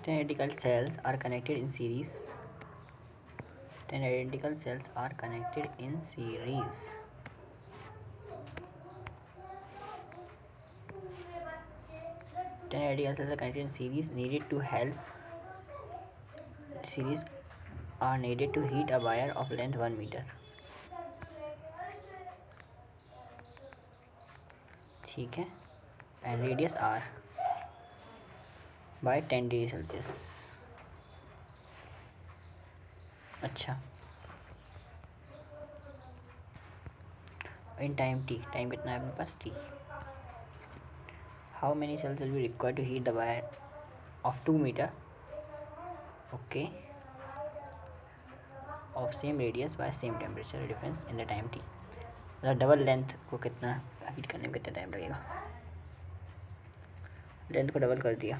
10 identical cells are connected in series. 10 identical cells are connected in series. 10 identical cells are connected in series are needed to heat a wire of length 1 meter. ठीक है, and radius r by 10 degree Celsius. अच्छा, in time t, time कितना है अपने पास t. How many cells will be required to heat the wire of 2 metre okay of same radius by same temperature difference in the time t. मतलब double length को कितना heat करने में कितना टाइम लगेगा. लेंथ को डबल कर दिया.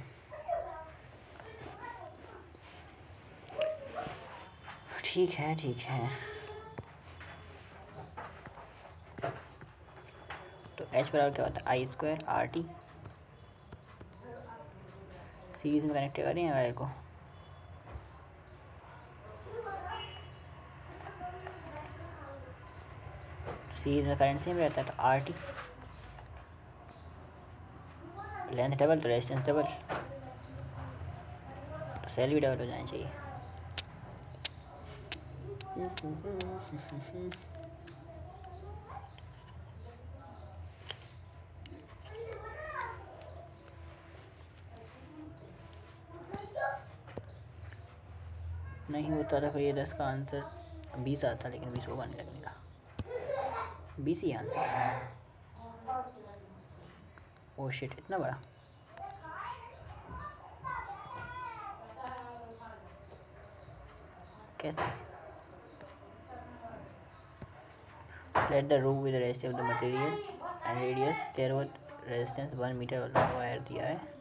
ठीक है. तो h बराबर क्या होता है आई स्क्वायर आर टी. सीरीज में कनेक्ट कर रहे हैं वायर को. सीरीज में करंट सेम रहता है तो आर टी. लेंथ डबल तो रेजिस्टेंस डबल, तो सेल भी डबल हो जाना चाहिए. नहीं होता था फिर ये 10 का आंसर 20 आता, लेकिन 20 होगा नहीं लगने का. 20 ही आंसर. ओ शिट, इतना बड़ा. कैसे? Let the room with rest of the material and radius there with resistance 1 metre वाला वायर दिया है.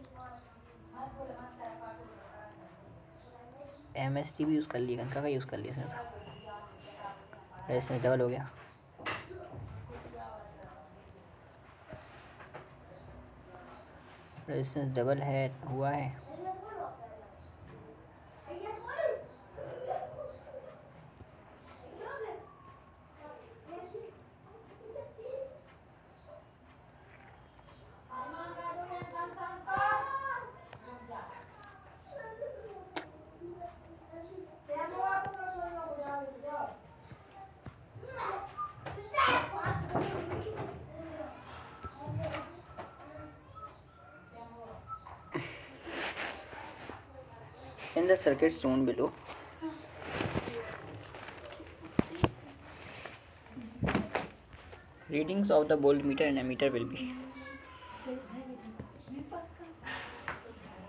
MST भी यूज़ कर लिया, कनका का यूज़ कर लिया इसने. तो रेजिस्टेंस डबल हो गया. रेजिस्टेंस डबल हुआ है. In the circuit shown below, readings of the voltmeter and ammeter will be.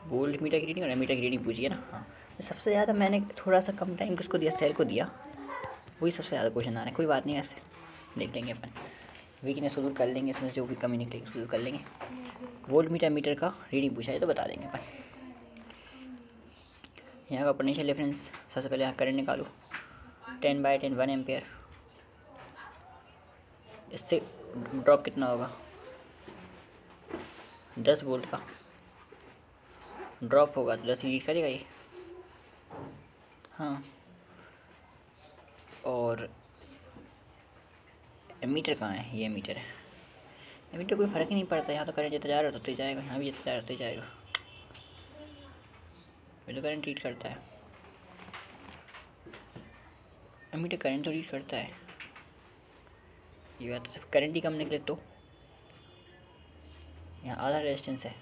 Voltmeter की रीडिंग और एमीटर की रीडिंग पूछिए ना. हाँ, सबसे ज़्यादा मैंने थोड़ा सा कम टाइम किसको दिया, सेल को दिया. वही सबसे ज़्यादा क्वेश्चन आ रहे हैं. कोई बात नहीं, ऐसे देख लेंगे अपन. वीकनेस सोल्व कर लेंगे, इसमें जो भी कमी निकलेगी सोल्व कर लेंगे. वोल्टमीटर मीटर का रीडिंग पूछा है तो बता देंगे अपन. यहाँ का पोटेंशियल डिफरेंस, सबसे पहले यहाँ करंट निकालो. 10/10 1 एम्पेयर. इससे ड्रॉप कितना होगा, 10 वोल्ट का ड्रॉप होगा तो 10 रीड करेगा ये. हाँ, और एमीटर कहाँ है, ये एमीटर है. एमीटर कोई फ़र्क ही नहीं पड़ता. यहाँ तो करंट जितना जा रहा है तो जाएगा, यहाँ भी जितना जा रहा है तो जाएगा. ये तो करंट रीड करता है. एमीटर करंट तो रीड करता है. ये बात तो सिर्फ करंट ही कम निकले तो. यहाँ आधा रेजिस्टेंस है.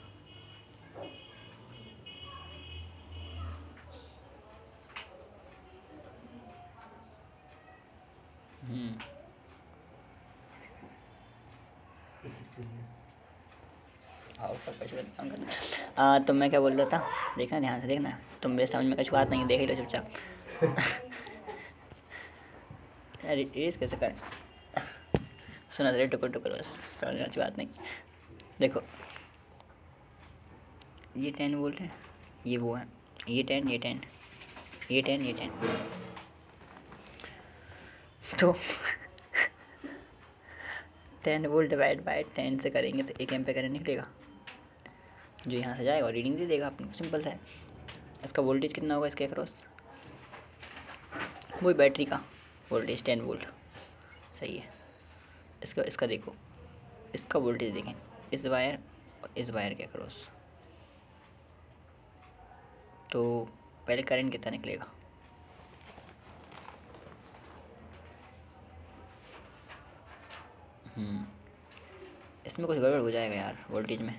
आओ सब पैसे काम करना. तो मैं क्या बोल रहा था, देखना ध्यान से देखना. तुम मेरे समझ में कुछ बात नहीं, देख ही लो चुपचाप. अरे रेस कैसे करें? सुना दे टुकर टुकर, बस समझने की बात नहीं। देखो ये 10 वोल्ट है, ये वो है, ये 10, ये 10, ये 10, ये 10। तो 10 वोल्ट डिवाइड बाय 10 से करेंगे तो 1 एम्पीयर करंट निकलेगा, जो यहाँ से जाएगा और रीडिंग दे देगा आपको। सिंपल सा है। इसका वोल्टेज कितना होगा इसके अक्रॉस? वही बैटरी का वोल्टेज 10 वोल्ट, सही है। इसका देखो, इसका वोल्टेज देखें इस वायर और इस वायर के अक्रॉस, तो पहले करंट कितना निकलेगा? इसमें कुछ गड़बड़ हो जाएगा यार वोल्टेज में।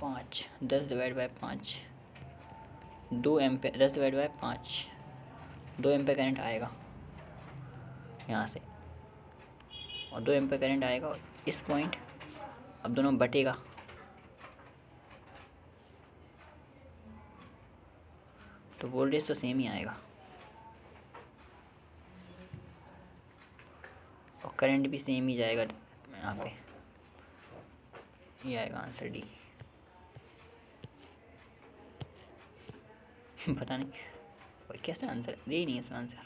5 10 divide by 5, 2 ampere. 10 divide by 5, 2 ampere current आएगा यहाँ से, और 2 एम्पेयर करंट आएगा और इस पॉइंट, अब दोनों बटेगा, तो वोल्टेज तो सेम ही आएगा और करंट भी सेम ही जाएगा यहाँ पे। ये आएगा आंसर डी। पता नहीं और कैसा आंसर दे ही नहीं इसमें आंसर,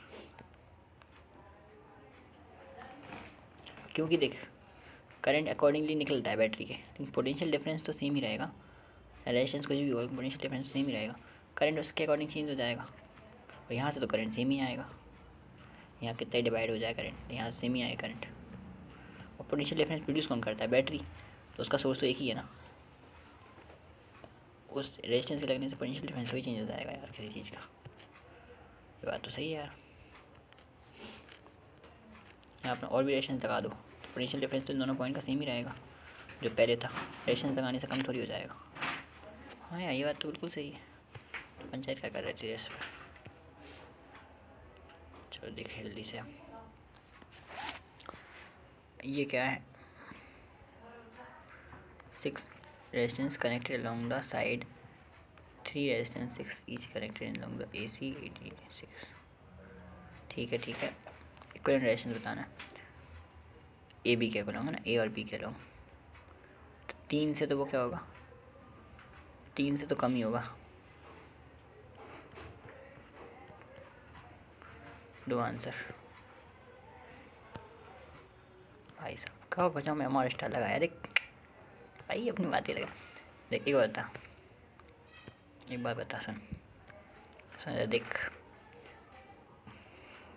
क्योंकि देख करंट अकॉर्डिंगली निकलता है बैटरी के, लेकिन पोटेंशियल डिफरेंस तो सेम ही रहेगा। रेजिस्टेंस कुछ भी हो, पोटेंशियल डिफरेंस सेम ही रहेगा, करंट उसके अकॉर्डिंग चेंज हो जाएगा। और यहाँ से तो करंट सेम ही आएगा, यहाँ कितना ही डिवाइड हो जाए करंट, यहाँ से सेम ही आएगा करंट। और पोटेंशियल डिफरेंस प्रोड्यूस कौन करता है? बैटरी, तो उसका सोर्स तो एक ही है ना। उस रेजिस्टेंस के लगने से पोटेंशियल डिफरेंस वही चेंज हो जाएगा यार किसी चीज़ का। ये बात तो सही है यार। यहाँ पर और भी रेजिस्टेंस लगा दो तो पोटेंशियल डिफरेंस तो दोनों पॉइंट का सेम ही रहेगा, जो पहले था। रेजिस्टेंस लगाने से कम थोड़ी हो जाएगा। हाँ यार ये बात तो बिल्कुल सही है। तो पंचायत क्या कर रहे थे इस पर? चलो देखिए जल्दी से, ये क्या है? 6 resistance connected along the side, 3 resistance 6 each connected along the AC 86। ठीक है इक्विवेलेंट रेजिस्टेंस बताना है। ए बी के अलॉन्ग है ना, ए और बी के अलॉन्ग। तो 3 से तो वो क्या होगा? 3 से तो कम ही होगा। 2 आंसर। भाई साहब कहो बचाओ, मैं हमारा स्टाइल लगाया। देख भाई अपनी बात ही लगा। देख एक बात बता सुन देख,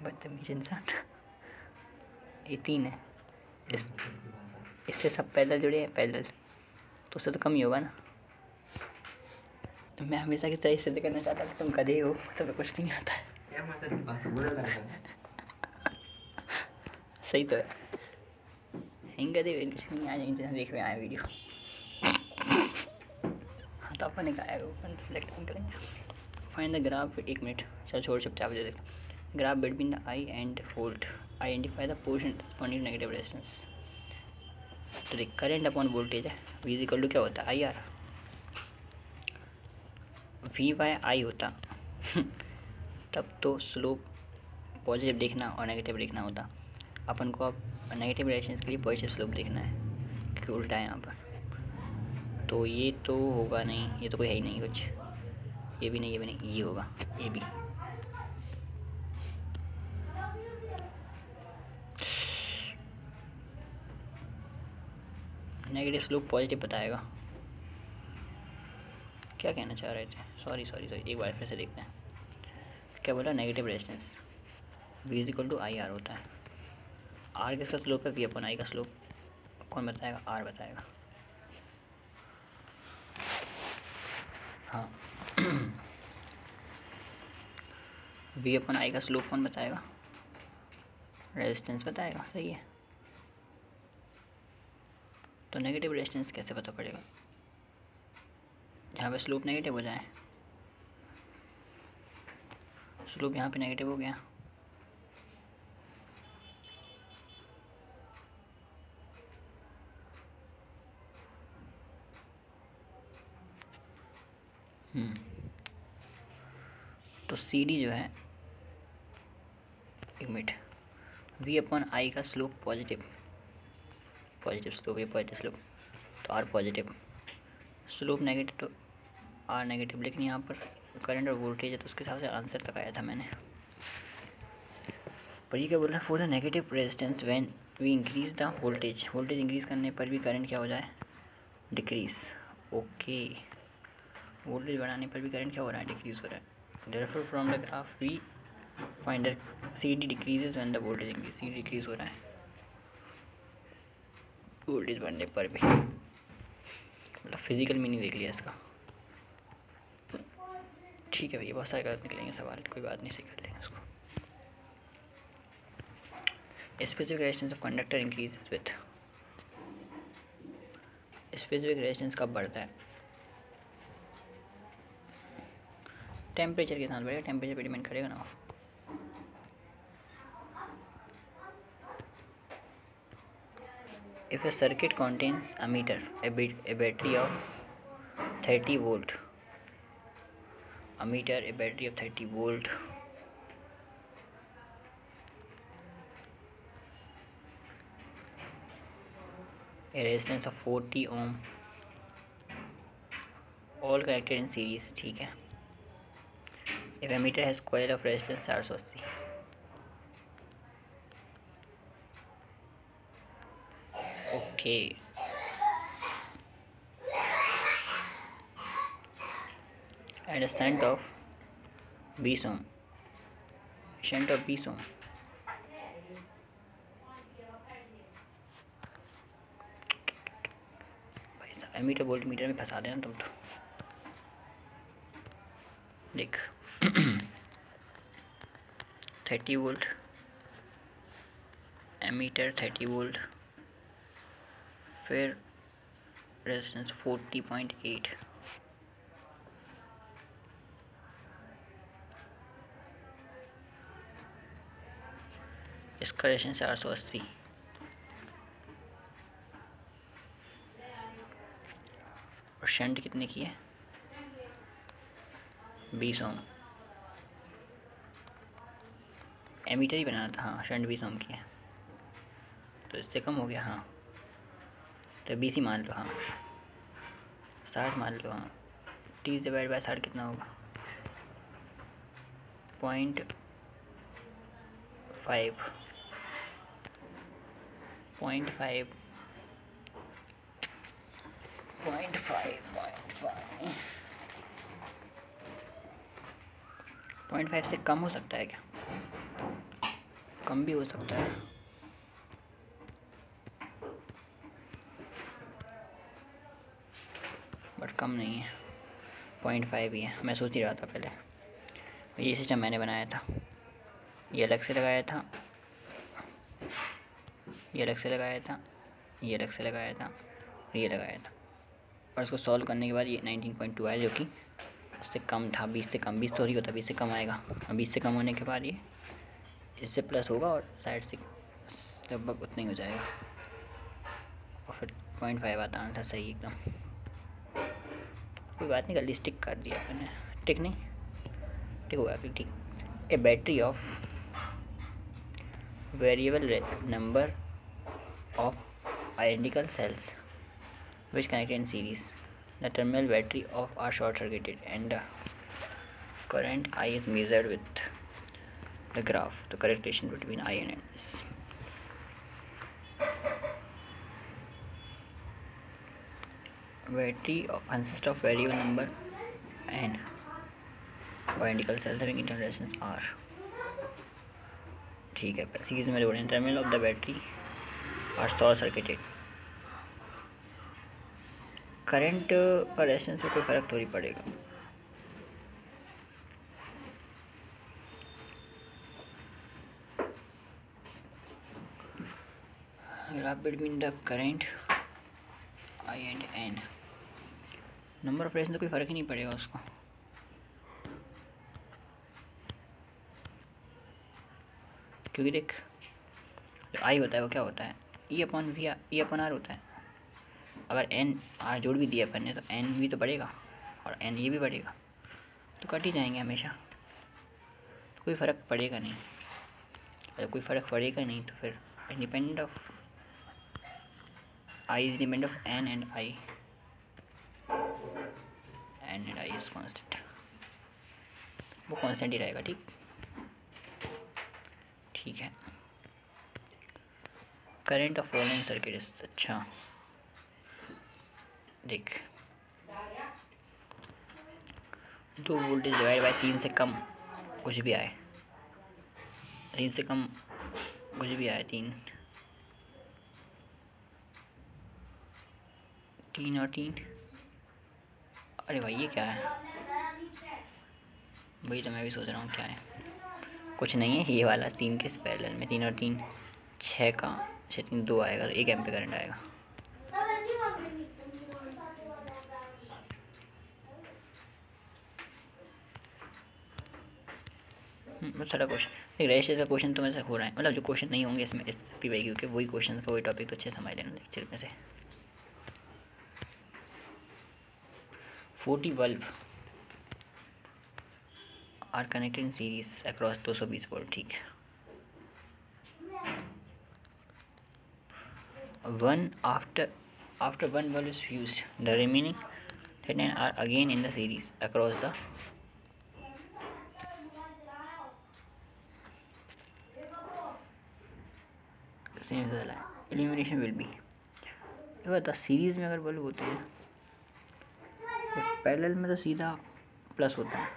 बदतमीज इंसान। ये 3 है, इससे सब पैदल जुड़े हैं, पैदल तो उससे तो कम ही होगा ना। तो मैं हमेशा की तरह सिद्ध करना चाहता कि तुम गधे हो, तुम्हें कुछ नहीं आता है। सही तो है, गधे कुछ नहीं आ जाएंगे। देख में आया वीडियो। हाँ तो अपन एक आया अपन सेलेक्ट करेंगे। फाइंड द ग्राफ, 1 मिनट चल छोड़ चुपचाप दे देख। Graph between the I and volt, identify the portion responding negative resistance. तो देख करंट अपॉन वोल्टेज है, V इक्वल टू क्या होता है? IR। V/I होता तब तो स्लोप पॉजिटिव देखना और नेगेटिव देखना होता। अपन को अब नेगेटिव रेजिस्टेंस के लिए पॉजिटिव स्लोप देखना है, क्योंकि उल्टा है यहाँ पर। तो ये तो होगा नहीं, ये तो कोई है ही नहीं कुछ। ये भी नहीं, ये भी नहीं, ये होगा ये भी। नेगेटिव स्लोप पॉजिटिव बताएगा। क्या कहना चाह रहे थे? सॉरी एक बार फिर से देखते हैं। क्या बोला? Negative resistance V equal to IR होता है। R किसका स्लोप है? V/I का स्लोप कौन बताएगा? R बताएगा। हाँ V/I का स्लोप कौन बताएगा? रेजिस्टेंस बताएगा, सही है। तो नेगेटिव रेजिस्टेंस कैसे पता पड़ेगा? जहाँ पे स्लोप नेगेटिव हो जाए, स्लोप यहाँ पे नेगेटिव हो गया, तो CD जो है एक मिनट, वी अपॉन आई का स्लोप पॉजिटिव स्लोप, ये पॉजिटिव स्लोप, तो आर पॉजिटिव, स्लोप नेगेटिव तो आर नेगेटिव। लेकिन यहाँ पर करंट और वोल्टेज है तो उसके हिसाब से आंसर लगाया था मैंने। पर ये क्या बोल रहा है, for the negative resistance when we increase the voltage increase करने पर भी करंट क्या हो जाए, डिक्रीज। ओके, वोल्टेज बढ़ाने पर भी करंट क्या हो रहा है, डिक्रीज हो रहा है। Therefore from the graph we find that C D decreases when the voltage increase, C D decrease हो रहा है वोल्टेज बढ़ने पर भी। मतलब फिजिकल मीनिंग देख लिया इसका। ठीक है भैया, बहुत सारे गलत निकलेंगे सवाल, कोई बात नहीं, सही कर लेंगे उसको। Specific resistance of conductor increases with, specific resistance कब बढ़ता है, टेम्परेचर के साथ बढ़ेगा, टेम्परेचर पे डिपेंड करेगा ना। If A circuit contains a meter, a battery of 30 volt, a meter, a battery of 30 volt, a resistance of 40 ohm, all connected in series, ठीक है। if a meter has coil of resistance 480, okay. and a shunt of 20 ohm, shunt of 20 ohm, भाई साहब ammeter volt meter में फंसा देना तुम तो। देख 30 वोल्ट एमीटर, 30 वोल्ट, फिर रेजिस्टेंस 40.8, इसका रेजिस्टेंस 480, और शंट कितने की है, 20 ओम। एमीटर ही बनाना था, हाँ शंट 20 ओम की है, तो इससे कम हो गया, हाँ तो 20 ही मान लो, हाँ 60 मान लो, हाँ 30/60 कितना होगा, 0.5 0.5 से कम हो सकता है क्या, कम भी हो सकता है, बट कम नहीं है, 0.5 ही है। मैं सोच ही रहा था पहले, ये सिस्टम मैंने बनाया था, ये अलग से लगाया था, ये अलग से लगाया था, ये अलग से लगाया था, ये लगाया था, और इसको सॉल्व करने के बाद ये 19.2 आया, जो कि उससे कम था, 20 से कम, 20 तो ही होता, 20 से कम आएगा। 20 से कम होने के बाद ये इससे प्लस होगा और साइड से लगभग उतना ही हो जाएगा, और फिर 0.5 आता, आंसर सही एकदम। कोई बात नहीं, गलती टिक कर दिया मैंने, टिक नहीं टिक हुआ कि ठीक। A battery of variable number of identical cells which connected in series. The terminal battery of are short circuited and the current I is measured with the graph. The correct relation between I and N is. Battery consists of variable number and identical cells having internal resistance R. ठीक है, series में जोड़ें। Terminal of the battery are short circuited. Current का resistance में कोई फ़र्क थोड़ी पड़ेगा। Graph between the current I and N, number of resistance कोई फ़र्क ही नहीं पड़ेगा उसको। क्योंकि देख जो आई होता है वो क्या होता है, E upon V, E upon R होता है। अगर एन आर जोड़ भी दिया अपन ने तो एन भी तो बढ़ेगा और एन ये भी बढ़ेगा, तो कट ही जाएंगे हमेशा, तो कोई फ़र्क पड़ेगा नहीं। अगर कोई फ़र्क पड़ेगा नहीं तो फिर independent of I is independent of N and I is constant, वो कांस्टेंट ही रहेगा। ठीक है। Current of following circuit is, अच्छा देख, 2 वोल्टेज डिवाइड बाई 3 से कम कुछ भी आए, 3 से कम कुछ भी आए, 3 और 3, अरे भाई ये क्या है, वही तो मैं भी सोच रहा हूँ क्या है, कुछ नहीं है। ये वाला 3 के पैरेलल में 3 और 3 6 का 6 3 2 आएगा तो 1 एम्पीयर करंट आएगा। बहुत सारा क्वेश्चन रेजिस्टेंस का क्वेश्चन तो मेरे से हो रहा है, मतलब जो क्वेश्चन नहीं होंगे इसमें इस PYQ के वही क्वेश्चन का वही टॉपिक तो अच्छे समझ लेना लेक्चर में से। 40 bulb are connected in series across 220 volt, ठीक है। 1 after 1 bulb is fused, the remaining 39 are again in the series across the same line. Illumination will be, अगर 10 सीरीज़ में अगर बल्ब होते हैं तो पैरेलल में तो सीधा प्लस होता है,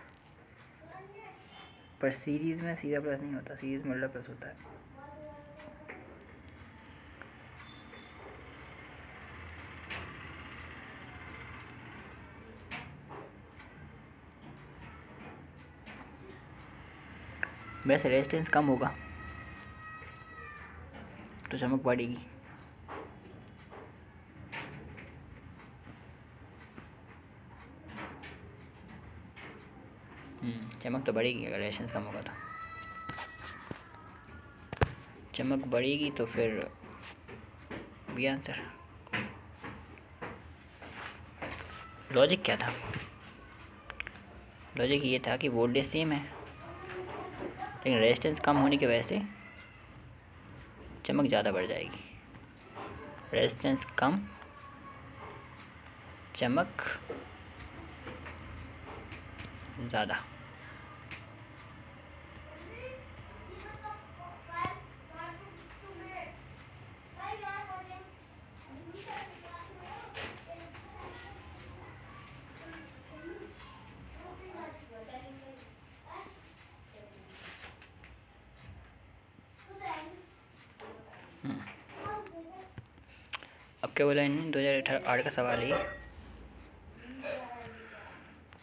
पर सीरीज़ में सीधा प्लस नहीं होता, सीरीज़ में उल्टा प्लस होता है। वैसे रेजिस्टेंस कम होगा तो चमक बढ़ेगी, चमक तो बढ़ेगी अगर रेजिस्टेंस कम होगा तो चमक बढ़ेगी। तो फिर भी आंसर, लॉजिक क्या था, लॉजिक ये था कि वोल्टेज सेम है लेकिन रेजिस्टेंस कम होने की वजह से चमक ज़्यादा बढ़ जाएगी। रेजिस्टेंस कम, चमक ज़्यादा। अब क्या बोला इन्होंने, 2018 का सवाल है,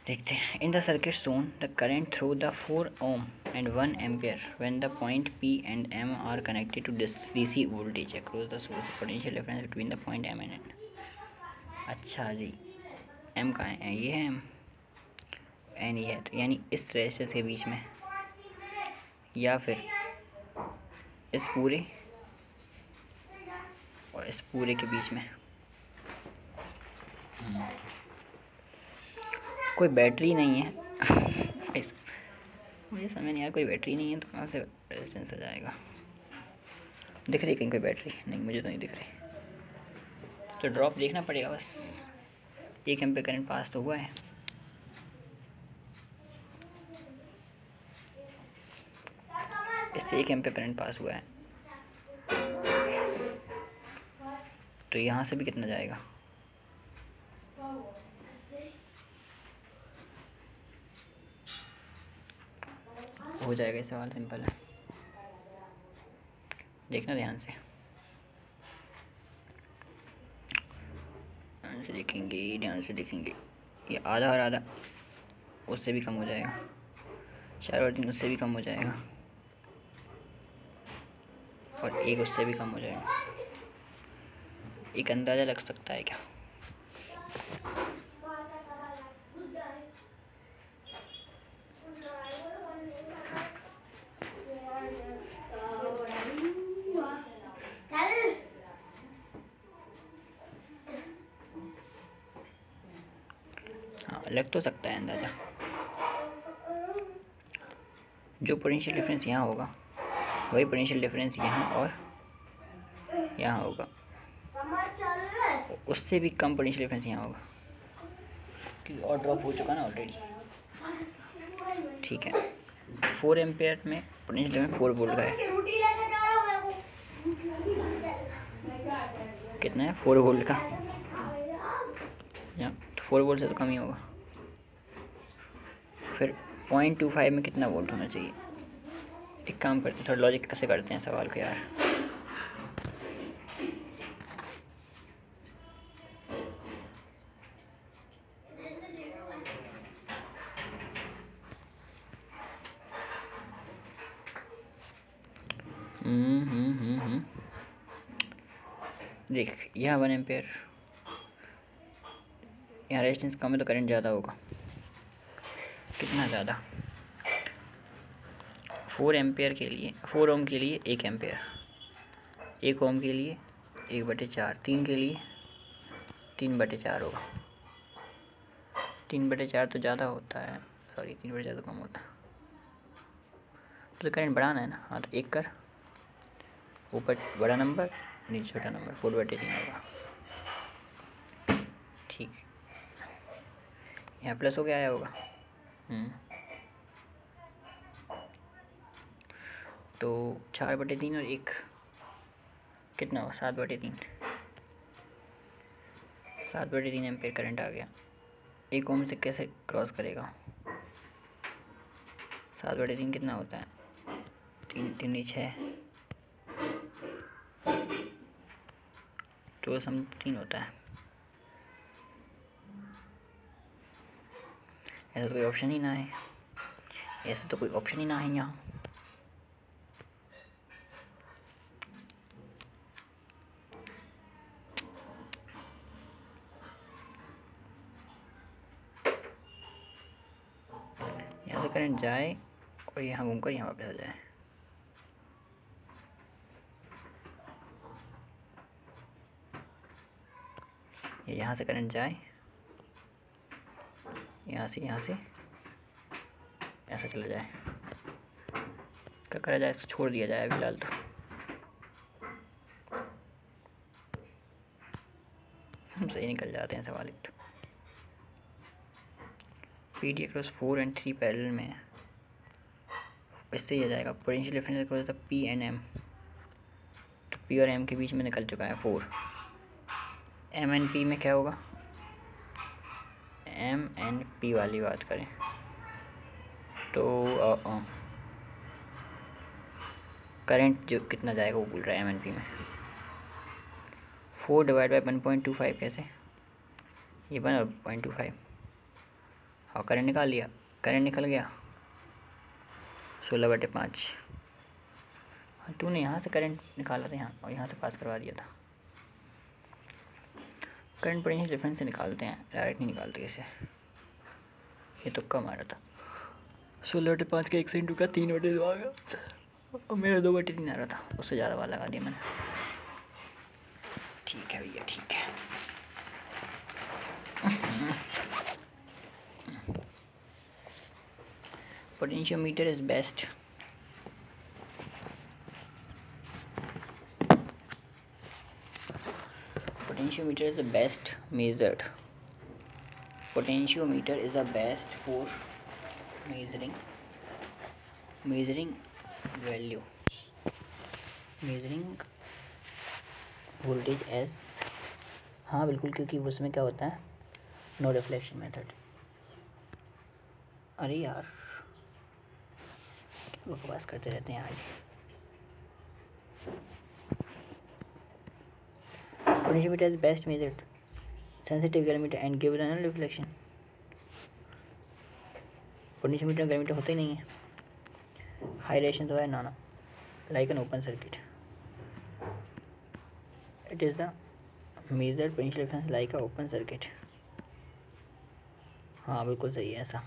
देखते हैं। In the circuit shown the current through the 4 ohm and 1 ampere when the point P and M are connected to this DC voltage across the source, potential difference between the point M and N। अच्छा जी, M कहाँ है, ये है M, N ये है, तो यानी इस रेजिस्टेंस के बीच में या फिर इस पूरे और इस पूरे के बीच में कोई बैटरी नहीं है मुझे समझ नहीं आया, कोई बैटरी नहीं है तो कहाँ से रेजिस्टेंस आ जाएगा। दिख रही कहीं कोई बैटरी, नहीं मुझे तो नहीं दिख रही, तो ड्रॉप देखना पड़ेगा बस। 1 एम्पीयर करंट पास तो हुआ है, इससे 1 एम्पीयर करंट पास हुआ है, तो यहाँ से भी कितना जाएगा, हो जाएगा। ये सवाल सिंपल है, देखना ध्यान से ध्यान से देखेंगे। ये आधा और आधा उससे भी कम हो जाएगा, 4 और 3 उससे भी कम हो जाएगा, और 1 उससे भी कम हो जाएगा। एक अंदाज़ा लग सकता है क्या, हाँ लग तो सकता है अंदाज़ा। जो पोटेंशियल डिफरेंस यहाँ होगा वही पोटेंशियल डिफरेंस यहाँ और यहाँ होगा, उससे भी कम पोटेंशियल डिफरेंस यहाँ होगा क्योंकि और ड्रॉप हो चुका ना ऑलरेडी। ठीक है, 4 एम्पेयर में पोटेंशियल डिफरेंस 4 वोल्ट का है। कितना है? 4 वोल्ट का, या 4 वोल्ट से तो कम ही होगा। फिर 0.25 में कितना वोल्ट होना चाहिए? एक काम करते हैं, थोड़ा लॉजिक कैसे करते हैं सवाल को यार। देख, यहाँ 1 एम्पेयर, यहाँ रेजिस्टेंस कम है तो करंट ज़्यादा होगा। कितना ज़्यादा? 4 एम्पेयर के लिए, 4 ओम के लिए 1 एम्पेयर, 1 ओम के लिए 1/4, 3 के लिए 3/4 होगा। 3/4 तो ज़्यादा होता है, सॉरी 3/4 तो कम होता है। तो करंट बढ़ाना है ना, हाँ तो 1 कर, ऊपर बड़ा नंबर नीचे छोटा नंबर, 4/3 होगा। ठीक, यहाँ प्लस हो गया आया होगा। तो 4/3 और 1 कितना होगा? 7/3। 7/3 एम्पेयर करंट आ गया। 1 ओम से कैसे क्रॉस करेगा? 7/3 कितना होता है? 3 3 6, तो समथिंग होता है। ऐसा तो कोई ऑप्शन ही ना है, ऐसा तो कोई ऑप्शन ही ना है यहाँ। यहाँ से करंट जाए और यहाँ घूमकर यहाँ वापस आ जाए। यहाँ से करंट जाए, यहाँ से ऐसा चला जाए, क्या करा जाए? इसको छोड़ दिया जाए फिलहाल तो। हम सही निकल जाते हैं सवाल। तो PD क्रॉस 4 और 3 पैरेलल में, इससे ये जाएगा पोटेंशियल डिफरेंस क्रॉस था P एंड M, तो P और M के बीच में निकल चुका है 4। M एंड P में क्या होगा? M एंड P वाली बात करें तो करंट जो कितना जाएगा वो बोल रहा है M एंड P में। 4 डिवाइड बाई 1.25 कैसे? ये 1 और 0.25 और करंट निकाल लिया, करंट निकल गया 16/5। तूने यहाँ से करंट निकाला था यहाँ, और यहाँ से पास करवा दिया था। करंट पोटेंशियल डिफरेंस से निकालते हैं, डायरेक्ट नहीं निकालते इसे। ये तुक्का मारा था। 16/5 का 1 से इंटू का 3/2 आ गया, और मेरा 2/3 आ रहा था, उससे ज़्यादा वाला लगा दिया मैंने। ठीक है भैया, ठीक है। Potentiometer is best. Potentiometer is the best measured. Potentiometer is the best for measuring value, measuring voltage as, हाँ बिल्कुल, क्योंकि उसमें क्या होता है? No reflection method. अरे यार क्या बकवास करते रहते हैं आज। Potentiometer is best measured sensitive galvanometer and give an reflection. Potentiometer में galvanometer होता ही नहीं है, हाई रेजिस्टेंस है ना, like an open circuit. It is the measured potential difference like a open circuit. हाँ बिल्कुल सही है ऐसा।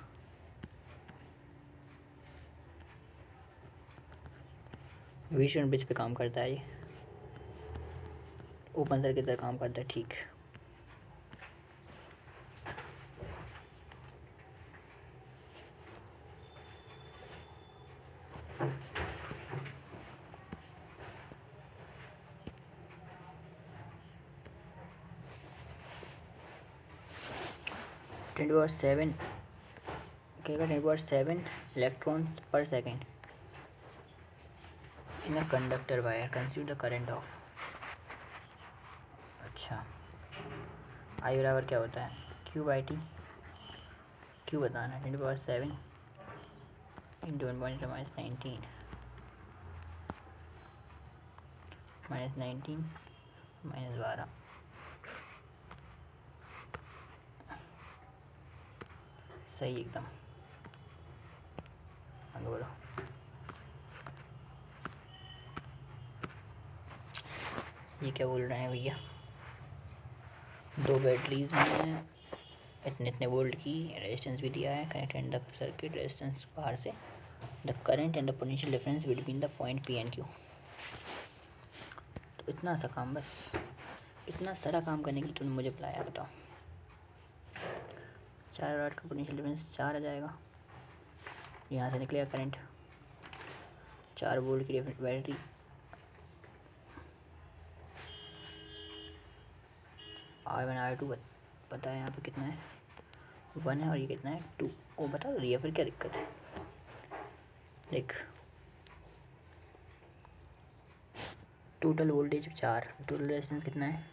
विजुअल ब्रिज पे काम करता है ये, ओपन सर्किट पर काम करता है। ठीक, 10⁻⁷ क्या 10⁻⁷ इलेक्ट्रॉन्स पर second in a conductor wire consider the current of. अच्छा, आई बराबर क्या होता है Q/T। Q बताना है 10⁻⁷ इंटू 1 - 19 -12 सही एकदम। आगे बढ़ो। ये क्या बोल रहे हैं भैया, 2 बैटरीज में इतने इतने वोल्ट की रेजिस्टेंस भी दिया है, connect and the circuit resistance बाहर से, the current and the potential difference between the point P and Q। तो इतना सा काम, बस इतना सारा काम करने के लिए तुमने मुझे बुलाया, बताओ। 4 वाट का पोटेंशियल डिफरेंस 4 आ जाएगा, यहाँ से निकलेगा करंट 4 वोल्ट की बैटरी, R1 R2 पता है यहाँ पे कितना है 1 है, और ये कितना है 2, वो बता दिया, फिर क्या दिक्कत है। देख टोटल वोल्टेज 4, टोटल रेजिस्टेंस कितना है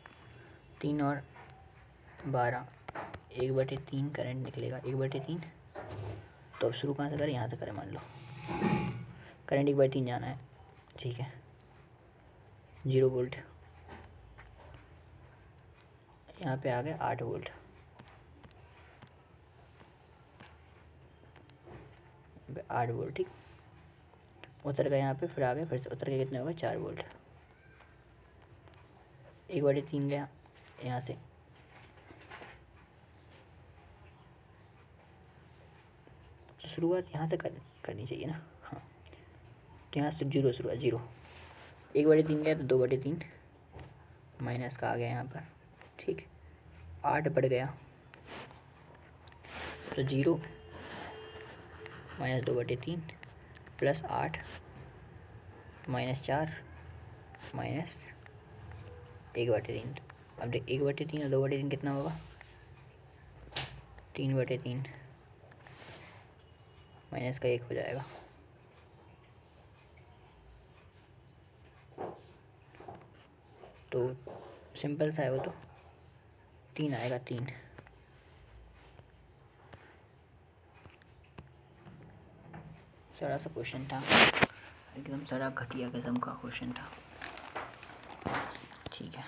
3 और 12, 1/3 करंट निकलेगा 1/3। तो अब शुरू कहाँ से करें, यहाँ से करें, मान लो करंट 1/3 जाना है, ठीक है 0 वोल्ट, यहाँ पे आ गए 8 वोल्ट, 8 वोल्ट, ठीक उतर गए यहाँ पे, फिर आ गए, फिर से उतर के कितने हो गए 4 वोल्ट, 1/3 गया यहाँ से, तो शुरुआत यहाँ से करनी चाहिए ना, हाँ तो यहाँ से 0 शुरुआत 0, 1/3 गया तो 2/3 माइनस का आ गया यहाँ पर, ठीक 8 बढ़ गया तो 0 - 2/3 प्लस 8 -4 माइनस 1/3। अब देख 1/3 और 2/3 कितना होगा 3/3 माइनस का 1 हो जाएगा, तो सिंपल सा है वो, तो 3 आएगा 3। सारा सा क्वेश्चन था एकदम सारा घटिया किस्म का क्वेश्चन था, ठीक है।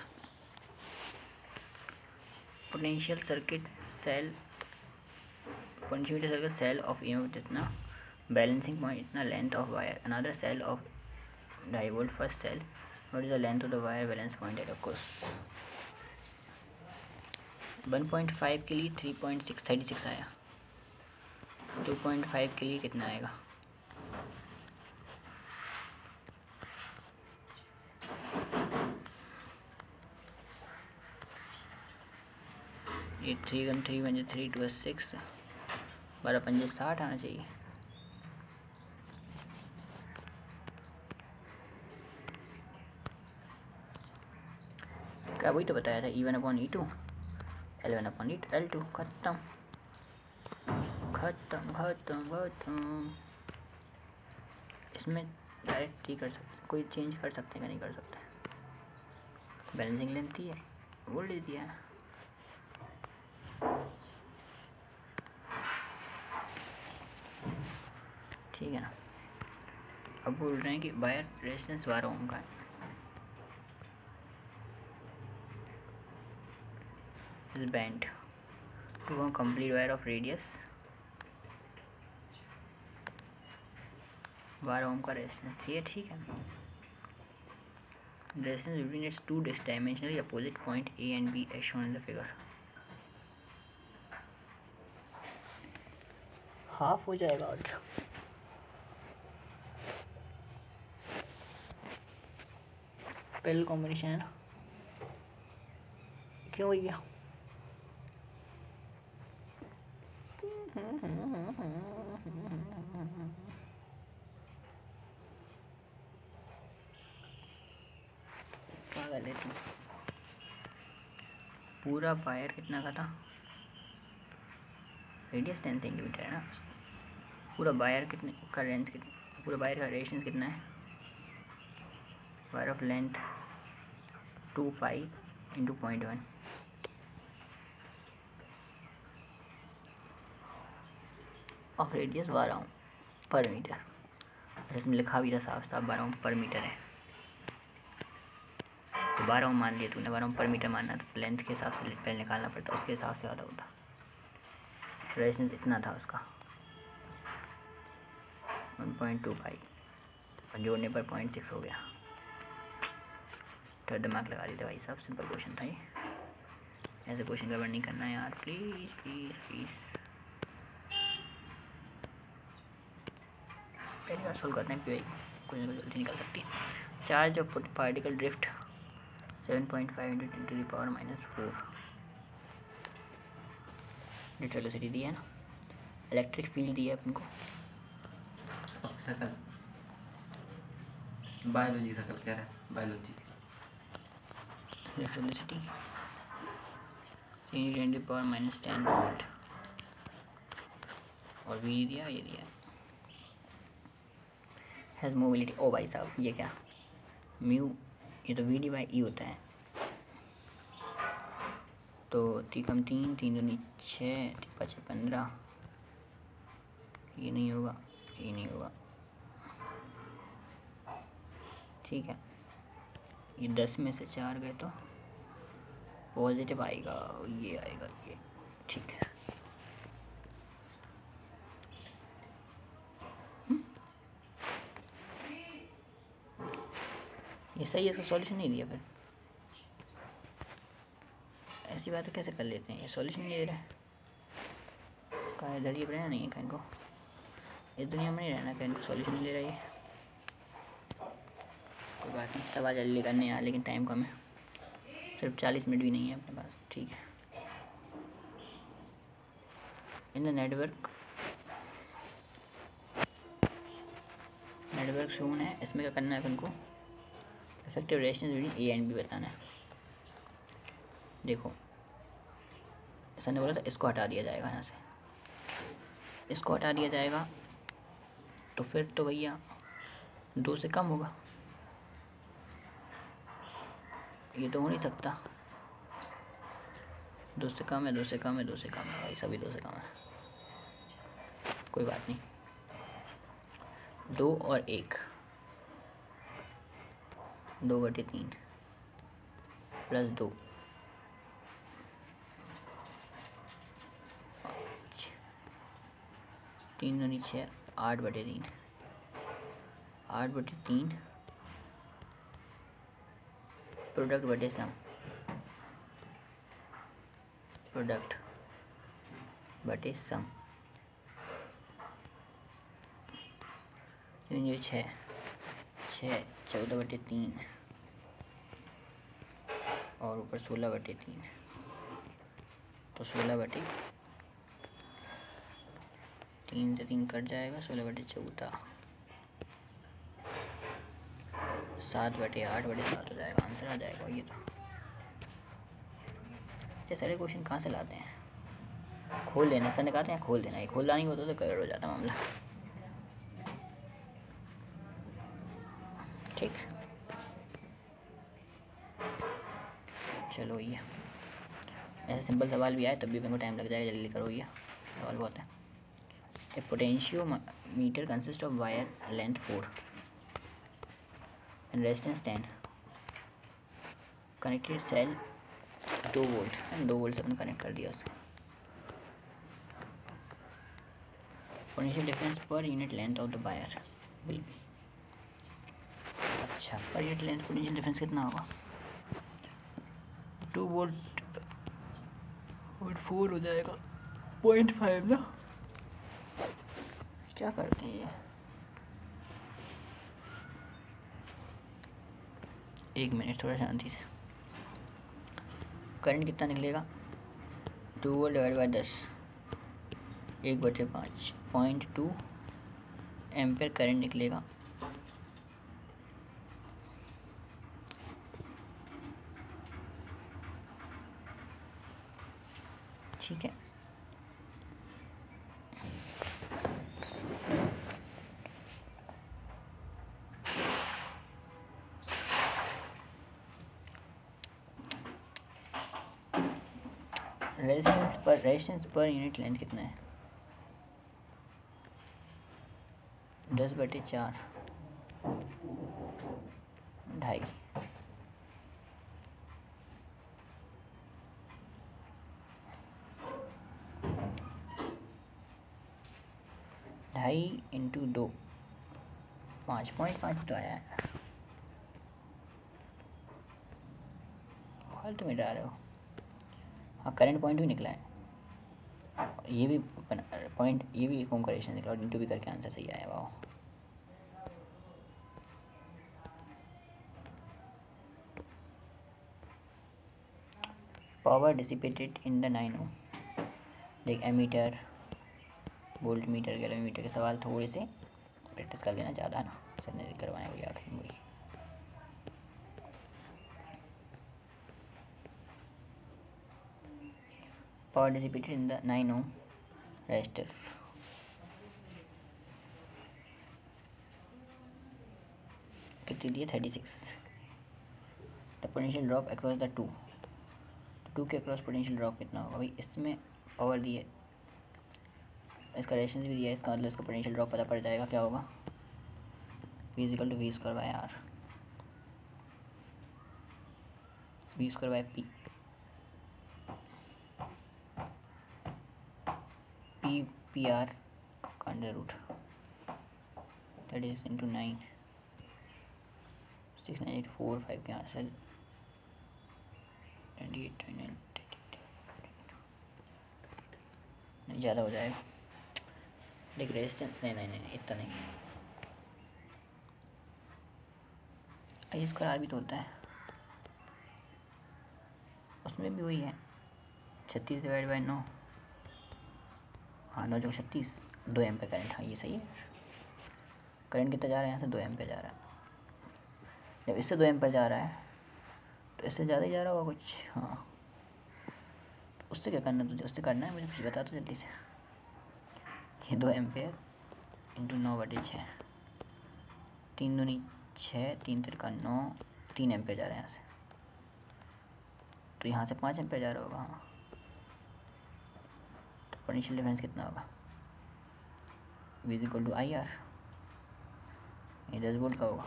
Potential circuit cell of EMF जितना, बैलेंसिंग पॉइंट इतना, length of wire another cell of 2.5 volt, first cell what is the length of the wire, balance point at of course 1.5 के लिए 3.636 आया, 2.5 के लिए कितना आएगा, ये 3 × 3 = 3 2 6, 12 5 60 आना चाहिए। क्या वही तो बताया था E1/E2 L1/L2, खत्म खत्म खत्म खत्म। इसमें डायरेक्ट ही कर सकते, कोई चेंज कर सकते हैं, नहीं कर सकते। बैलेंसिंग लेंथ ही है, वोल्टेज दिया है, ठीक है ना। अब बोल रहे हैं कि वायर रेजिस्टेंस 12 ओम का है, is bent to a complete wire of radius 12 ohm का रेजिस्टेंस, ये ठीक है। Resistance between its 2 dimensionally opposite point A and B as shown in the figure, half हो जाएगा और क्या। पहले कॉम्बिनेशन है ना, क्यों भैया क्या कर लेते, पूरा वायर कितना का था रेडियस 10 सेंटीमीटर है ना। पूरा वायर कितने का लेंथ कितना, पूरा वायर का रेडियस कितना है, wire of length 2 pi into 0.1 of radius 12 पर मीटर। इसमें लिखा भी था साफ साफ 12 पर मीटर है, तो 12 मान लिया तूने, 12 पर मीटर मानना, तो लेंथ के हिसाब से पहले निकालना पड़ता, उसके हिसाब से ज़्यादा होता। रेडियस इतना था उसका 1.2 पाई, और जोड़ने पर 0.6 हो गया। तो दिमाग लगा दी था भाई साहब, सिंपल क्वेश्चन था ये। ऐसे क्वेश्चन गड़बड़ नहीं करना है यार, प्लीज़ प्लीज़ प्लीज़। पहली बार सोल्व करते हैं कि भाई क्वेश्चन को जल्दी निकल सकती है। Charge of particle drift 7.5 into 10⁻⁴ net velocity दी है ना। इलेक्ट्रिक फील्ड दी है अपन को, सकल बायोलॉजी सकल कह रहा है, बायोलॉजी नेट वेलोसिटी 10⁻⁻10 वोल्ट, और वी दिया, ये दिया हैज़ मोबिलिटी। ओ भाई साहब ये क्या, म्यू, ये तो वी डी बाई ई होता है, तो 3 × 3 3 दूनी 6 5 15, ये नहीं होगा, ये नहीं होगा, ठीक है। ये 10 में से 4 गए तो पॉजिटिव आएगा, ये आएगा ये, ठीक है। ये सही है, इसका सॉल्यूशन नहीं दिया, फिर ऐसी बातें कैसे कर लेते हैं, ये सॉल्यूशन नहीं दे रहा है। कहाँ इधर ही रहना नहीं है कहीं को, इस दुनिया में नहीं रहना, कहीं को सॉल्यूशन नहीं दे रहा है। कोई बात नहीं, सवाल जल्दी करने यार, लेकिन टाइम कम है, सिर्फ 40 मिनट भी नहीं है अपने पास, ठीक है। इन द नेटवर्क शोन है, इसमें क्या करना है अपन को, effective resistance between A and B बताना है। देखो ऐसा नहीं बोला था, इसको हटा दिया जाएगा यहाँ से, इसको हटा दिया जाएगा, तो फिर तो भैया 2 से कम होगा, ये तो हो नहीं सकता। 2 से कम है, 2 से कम है, 2 से कम है भाई, सभी 2 से कम है, कोई बात नहीं। 2 और 1, 2/3 प्लस 2, 3 दूनी 6 8/3, 8/3 प्रोडक्ट बटे सम, प्रोडक्ट बटे सम, 6 14/3 और ऊपर 16/3, तो 16/3 से 3 कट जाएगा, 16/14 7/8/7 हो जाएगा, आंसर आ जाएगा ये। तो ये सारे क्वेश्चन कहाँ से लाते हैं, खोल लेना, सर ने कहते हैं खोल देना, ये खोलना नहीं होता तो कवर हो जाता मामला, ठीक। चलो ये ऐसे सिंपल सवाल भी आए तब भी मेरे को टाइम लग जाएगा, जल्दी करो, ये सवाल बहुत है। A potentiometer consist of wire length 4 and resistance 10, connected cell 2 volt, 2 volt से अपन कनेक्ट कर दिया उसको। Potential difference per unit length of the wire will be, अच्छा per unit length potential difference कितना होगा, 2 वोल्ट और 4 हो जाएगा 0.5 ना। क्या करते हैं ये, 1 मिनट थोड़ा शांति से। करंट कितना निकलेगा, 2 volt divide by 10, 1/5 0.2 ampere current निकलेगा। ठीक है, रेजिस्टेंस पर यूनिट लेंथ कितना है? 10/4 ढाई। ढाई इंटू 2 5.5 तो आया है। फालतू में डाल रहे हो। हाँ करंट पॉइंट भी निकला है, ये भी पॉइंट, ये भी एक करेक्शन निकला और इंटू भी करके आंसर सही आया। वाह। पावर डिसिपेटेड इन द 9 ओम। देख एमीटर, वोल्ट मीटर, गैलोमीटर के सवाल थोड़े से प्रैक्टिस कर लेना, ज़्यादा ना सर ने करवाए वही आखिरी वही। Power dissipated in the 9 ohm resistor. कितनी दी है? 36। The potential drop across the 2 के अक्रॉस पोटेंशियल ड्रॉप कितना होगा? भाई इसमें पावर दी है, इसका रेजिस्टेंस भी दिया है, इसका मतलब इसका पोटेंशियल ड्रॉप पता पड़ जाएगा। क्या होगा? V = V²/R, V²/P, PR का under root, that is into 9, 6, 9, 8, 4, 5 के आंसर 28, 29, ज़्यादा हो जाएगा। लेकिन रेजिस्टेंस नहीं इतना नहीं। I² भी तो होता है, उसमें भी वही है 36/9। हाँ 9 × 36, 2 एम्पीयर करंट। हाँ ये सही है। करंट कितना जा रहा है? यहाँ से 2 एम्पीयर जा रहा है। जब इससे 2 एम्पीयर जा रहा है तो इससे ज़्यादा ही जा रहा होगा कुछ। हाँ उससे क्या करना तुझे? उससे करना है मुझे, कुछ बता तो जल्दी से। ये 2 एम्पीयर इंटू 9/6, 3 दूनी 6, 3 तिरका 9, 3 एम्पीयर जा रहे हैं यहाँ से, तो यहाँ से 5 एम्पीयर जा रहा होगा। हाँ तो पोटेंशियल डिफरेंस कितना होगा? V = IR, ये 10 वोल्ट का होगा।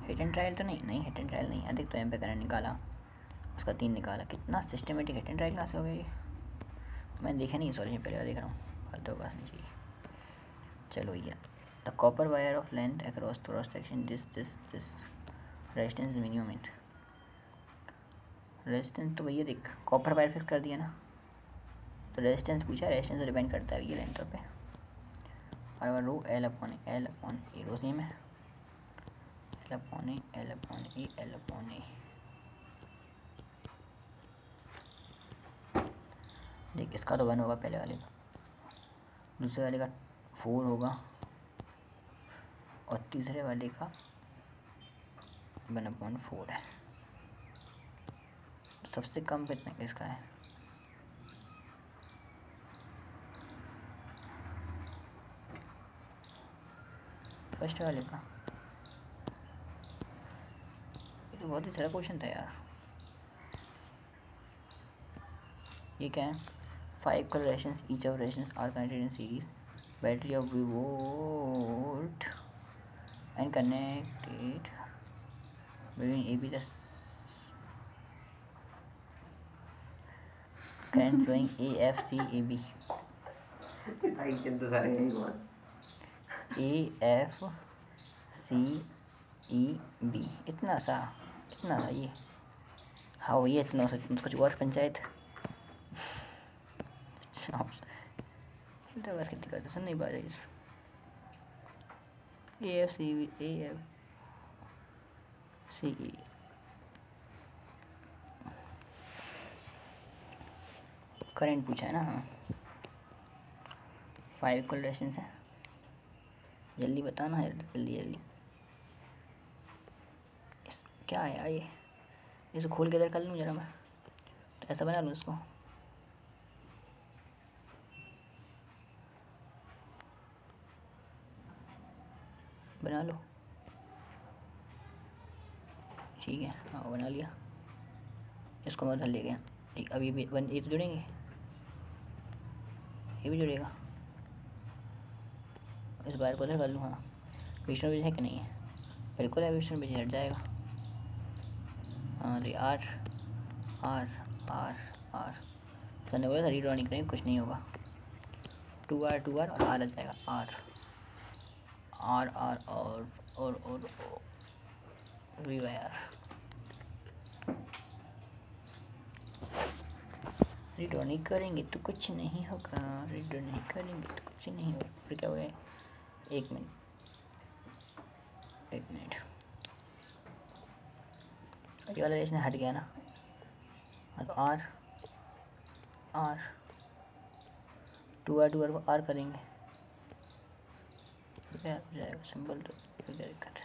हिट एंड ट्रायल तो नहीं हिट एंड ट्रायल नहीं। अधिक तो एम्पीयर करंट निकाला, उसका 3 निकाला। कितना सिस्टमेटिक हिट एंड ट्रायल कहाँ से हो गया ये? मैंने देखा नहीं सॉल्यूशन, पहले बार देख रहा हूँ, फालतू बात नहीं चाहिए। चलो ये the copper wire of length across cross section this resistance minimum in. Resistance तो भैया देख कॉपर वायर फिक्स कर दिया ना, तो रेजिस्टेंस पूछा, रेजिस्टेंस तो डिपेंड करता है ये लेंथ पे। और रो L/A रो सेम है, L/A। देख इसका तो 1 होगा पहले वाले का, दूसरे वाले का 4 होगा, और तीसरे वाले का 1/4 है। सबसे कम कितना किसका है? फर्स्ट वाले का। ये तो बहुत ही सारा क्वेश्चन था यार। ये क्या है? 5 correlations, each of relations are connected in series. Battery of V-volt and connected between AB the current flowing AFCAB. AFCEB। इतना सा ये। हाँ ये इतना सा, कुछ और पंचायत बस कितनी करते सुन नहीं पा रही। AFCE करंट पूछा है ना। हाँ 5 कोलेशंस है, जल्दी बताना है, जल्दी। क्या है यार ये? इसको खोल के इधर कर लूँ जरा मैं, तो ऐसा बना लूँ इसको। बना लो। ठीक है, हाँ बना लिया। इसको मैं उधर ले गया। ठीक, अब ये भी ये तो जुड़ेंगे, ये भी जुड़ेगा। इस बार को उधर कर लूँ। हाँ, विष्णु ब्रिज है कि नहीं है? बिल्कुल है, विष्णु ब्रिज हट जाएगा। हाँ तो R R R R sir ने बोला था रीड्रॉ नहीं करेंगे, कुछ नहीं होगा। 2R 2R और आर आ जाएगा। आर आर आर और वी वाई आर। रीड्रॉ नहीं करेंगे तो कुछ नहीं होगा, रीड्रॉ नहीं करेंगे तो कुछ नहीं होगा। फिर क्या हुआ? 1 मिनट 1 मिनट। ये वाला रेस ने हट गया ना। हाँ तो आर आर 2R 2R को आर करेंगे, क्या हो जाएगा? सिंपल। तो फिर क्या दिक्कत है?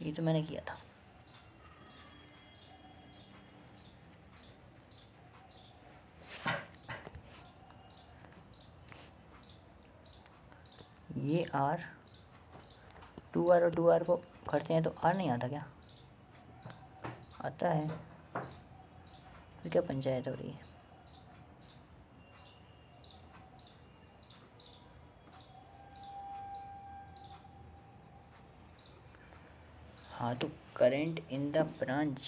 ये तो मैंने किया था। ये आर 2R और 2R को करते हैं तो आर नहीं आता क्या? आता है। फिर क्या पंचायत हो रही है? हाँ तो करंट इन द ब्रांच,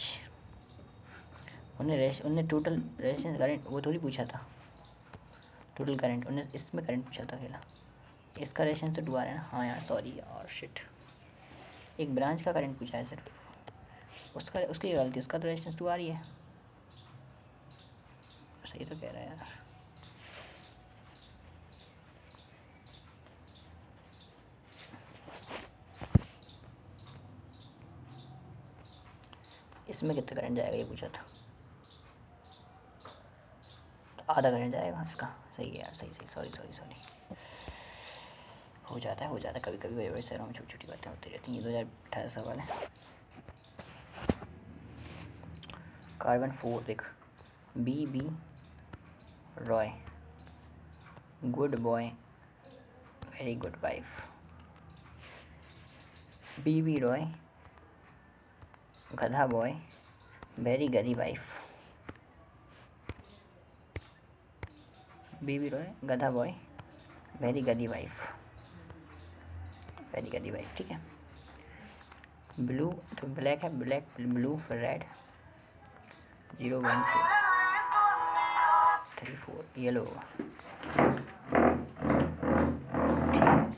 उन्होंने टोटल रेजिस्टेंस करंट वो थोड़ी पूछा था। टोटल करंट उन्होंने इसमें करंट पूछा था अकेला। इसका रेजिस्टेंस तो 2R है ना। हाँ यार सॉरी यार, शिट। एक ब्रांच का करंट पूछा है सिर्फ, उसका उसकी गलती। उसका तो रेजिस्टेंस 2R ही है। सही तो कह रहा है यार। इसमें कितना करंट जाएगा ये पूछा था। आधा करंट जाएगा इसका। सही है यार, सही सही। Sorry sorry sorry. हो जाता है कभी कभी। बड़े बड़े शहरों में छोटी छोटी बातें होती रहती हैं। ये 2018 सवाल है। कार्बन 4 देख। B Roy, good boy, very good wife. B Roy, गधा बॉय, वेरी गधी वाइफ। बी रॉय, गधा बॉय, वेरी गधी वाइफ। वेरी गधी वाइफ, ठीक है। ब्लू तो ब्लैक है, ब्लैक ब्लू फिर रेड। 0 1 2 3 4 येलो होगा। ठीक,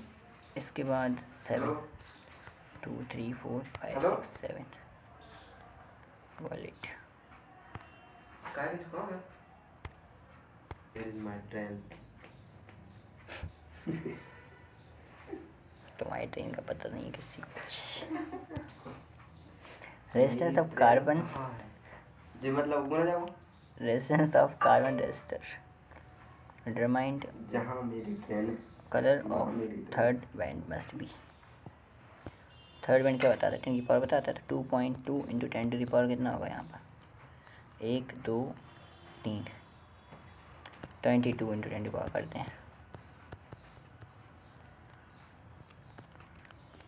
इसके बाद 7 2 3 4 5 6 7 wallet. Here is my train. तुम्हारी ट्रेन का पता नहीं है किसी को कुछ। रेजिस्टेंस ऑफ कार्बन, जो मतलब बोला जाओ। Resistance of carbon resistor determined जहाँ मेरी train. Colour of third band must be. Third band क्या बताता है? 10 की पावर बताता है। तो 2.2 इंटू 10 टू द पावर कितना होगा यहाँ पर? 1 2 3 22 इंटू 10 की पावर करते हैं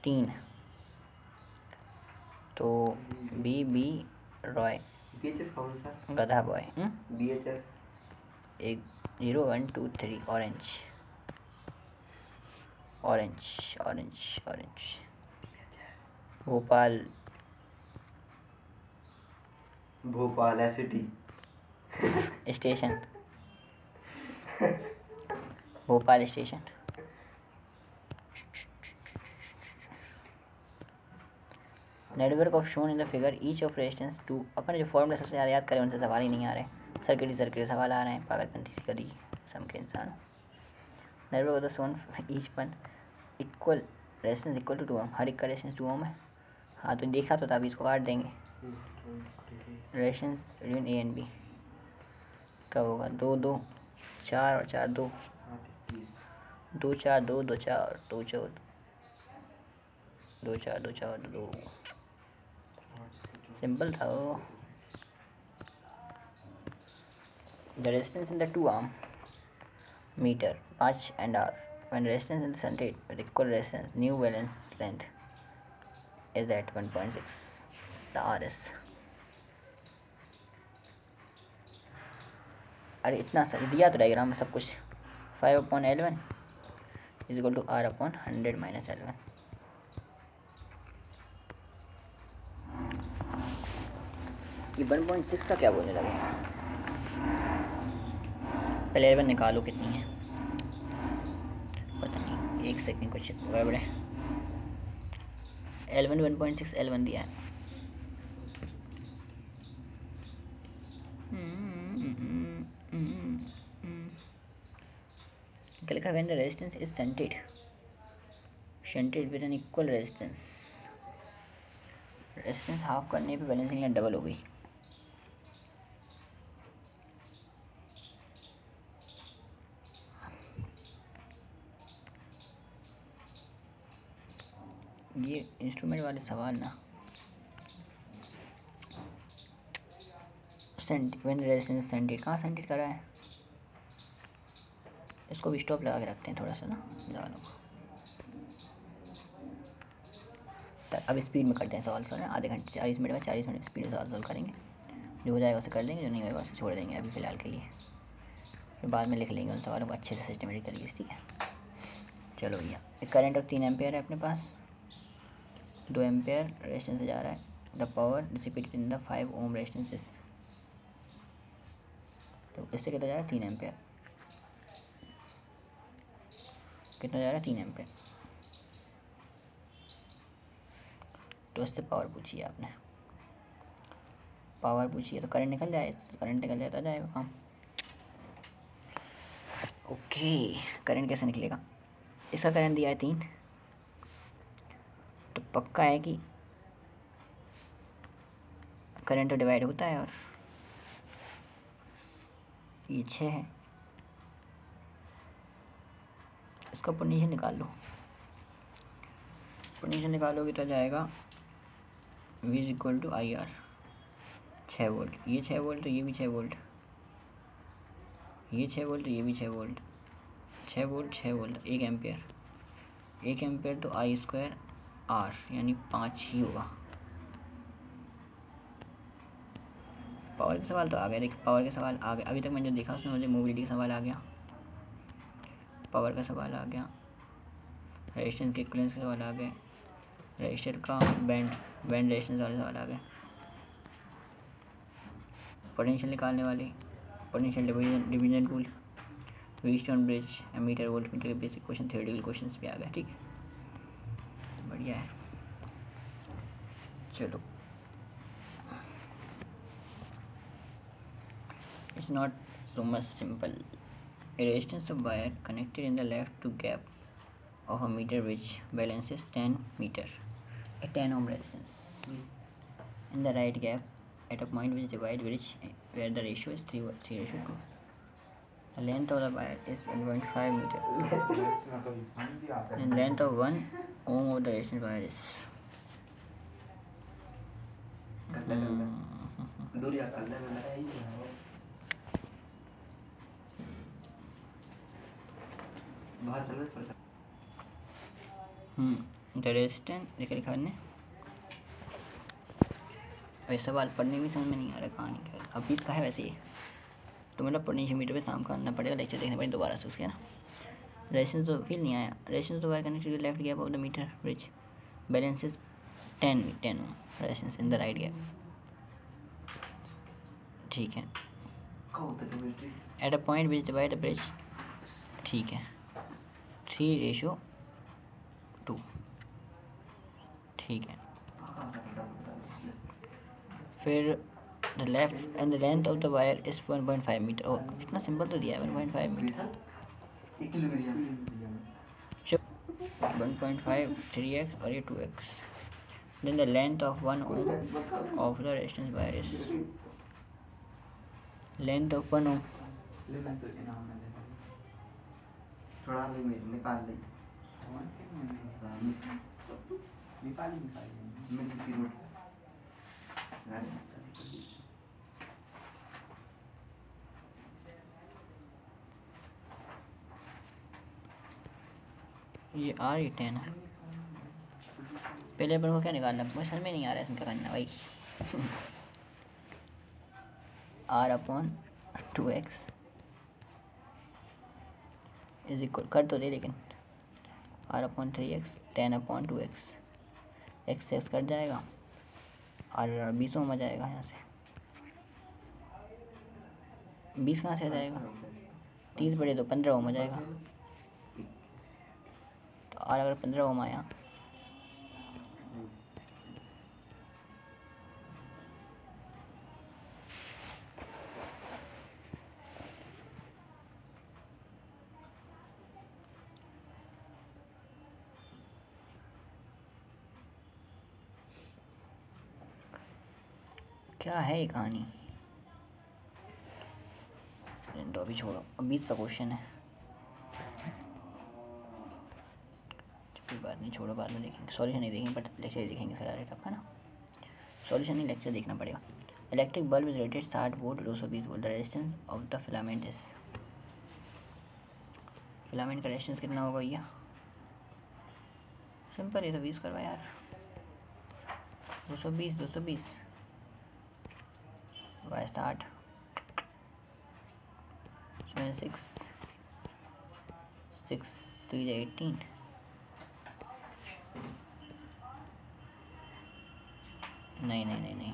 3। तो बी रॉय, BHS कौन सा? गधा boy. BHS 1 0 1 2 3 orange orange orange orange. Bhopal city station, Bhopal station. Network of shown in the figure each of resistance two. अपन जो फॉर्मूला सबसे ज़्यादा याद करें उनसे सवाल ही नहीं आ रहे। सर्किट सवाल आ रहे हैं। पागलपंथी सी गली सम के इंसान। Network of the shown each one equal resistance equal to 2 ohm. हर एक का रेजिस्टेंस 2 ओम है। हाँ तो देखा तो तभी इसको काट देंगे। Resistance between A and B कब होगा? 2 2 4 और 4 2 2 4 2 2 4 2 4 2 4 2 4 2। सिंपल था वो। The resistance in the 2 arm metre 5 and R when resistance in the centroid with equal resistance, new valence length is at 1.6 the RS. अरे इतना सा दिया तो डायग्राम में सब कुछ 5/L1 is equal to R/100 minus L1. ये 1.6 का क्या बोलने लगे? पहले L1 निकालो कितनी है, पता नहीं, एक सेकंड कुछ गड़बड़ है. L1 1.6 L1 दिया है. क्या लिखा? When the resistance is shunted with an equal resistance half करने पे बैलेंसिंग लाइन डबल हो गई. ये इंस्ट्रूमेंट वाले सवाल ना, व्हेन रेजिस्टेंस सेंटेड, कहाँ सेंटेड कर रहा है? इसको भी स्टॉप लगा के रखते हैं थोड़ा सा ना ज़्यादा. अब स्पीड में करते हैं सवाल सॉल्व. आधे घंटे 40 मिनट में 40 मिनट स्पीड में सवाल सॉल्व करेंगे. जो हो जाएगा उसे कर लेंगे, जो नहीं होगा उसे छोड़ देंगे अभी फ़िलहाल के लिए. फिर बाद में लिख लेंगे उन सवालों को अच्छे से सिस्टमेटिक तरीके से. ठीक है, चलो भैया. एक करंट ऑफ 3 एम्पेयर है अपने पास, 2 एम्पेयर रेजिस्टेंस से जा रहा है. The power dissipated in the 5 ohm resistance is, तो इससे कितना जा रहा है? 3 एम्पेयर. कितना जा रहा है? 3 एम्पेयर. तो इससे पावर पूछी है आपने, पावर पूछी है तो करंट निकल जाए, करंट निकल जाता जाएगा काम. ओके, करंट कैसे निकलेगा? इसका करंट दिया है 3, तो पक्का है कि करंट तो डिवाइड होता है. और ये 6 है, इसका पोटेंशियल निकाल लो. पोटेंशियल निकालोगे तो जाएगा V is equal to IR. 6 volt, ये 6 वोल्ट तो ये भी 6 वोल्ट, ये 6 वोल्ट तो ये भी 6 volt, 6 volt 6 volt, 1 ampere. 1 ampere तो I² R यानी 5 ही होगा. पावर के सवाल तो आ गए. देखिए पावर के सवाल आ गए. अभी तक मैंने जो देखा उसमें मुझे मोबिलिटी का सवाल आ गया, पावर का सवाल आ गया, रेजिस्टेंस के इक्विवेलेंस के सवाल आ गए, रजिस्टर का बैंड रेजिस्टेंस वाले सवाल आ गए, पोटेंशियल निकालने वाले, potential division rule, Wheatstone bridge, ammeter, voltmeter के बेसिक क्वेश्चन, थ्योरेटिकल क्वेश्चंस भी आ गए. ठीक है, बढ़िया है. चलो, it's not so much simple. A resistance of wire connected in the left to gap of a meter which balances 10 meter, a 10 ohm resistance in the right gap at a point which divide where the ratio is 3:2. The length of the wire is 1.5 meter and length of 1 ohm of the resistance wire is दूरिया कर ले मैंने. बाहर चलो पड़ता. The resistance देखे लिखा ने. और सवाल पढ़ने में समझ में नहीं आ रहा कहानी क्या. अब 20 का है वैसे ही, तो मतलब पोटेंशियोमीटर पे शाम का आना पड़ेगा, लेक्चर देखने पड़ेगा दोबारा से उसके ना. रेजिस्टेंस तो फील नहीं आया. रेजिस्टेंस तो wire connected to left gap of the metre bridge balances 10 ohm resistance in the right gap. ठीक है, at a point which divide the bridge. ठीक है, 3:2. ठीक है, फिर the left end the length of the wire is 1.5 metre. और कितना simple तो दिया है 1.5 मीटर. 1.5 3x और ये 2x. Then the length of 1 ohm of the resistance wire is length of 1 ohm. थोड़ा निकाल ले. ये आर ये 10 है। पहले अपन को क्या निकालना है, मुझे समझ में नहीं आ रहा है इसमें क्या करना है भाई। r/2x इज इक्वल कर तो दे, लेकिन r/3x 10/2x x कट जाएगा और 20 ओम आ जाएगा। यहाँ से 20 कहाँ से आ जाएगा, 30 बड़े तो 15 ओम आ जाएगा। तो और अगर 15 ओम आया क्या है ये कहानी, तो अभी छोड़ो, अब 20 का क्वेश्चन है। कोई बात नहीं, छोड़ो, बाद में देखेंगे, सॉल्यूशन नहीं देखेंगे बट लेक्चर ही देखेंगे सारा रेटअप है ना। सॉल्यूशन नहीं, लेक्चर देखना पड़ेगा। Electric bulb is rated 60 volt 220 volt. The resistance of the filament is, filament का रेजिस्टेंस कितना होगा भैया, सिंपल है, तो 20 करवा यार, 220 बाय 60 6 3 18। नहीं,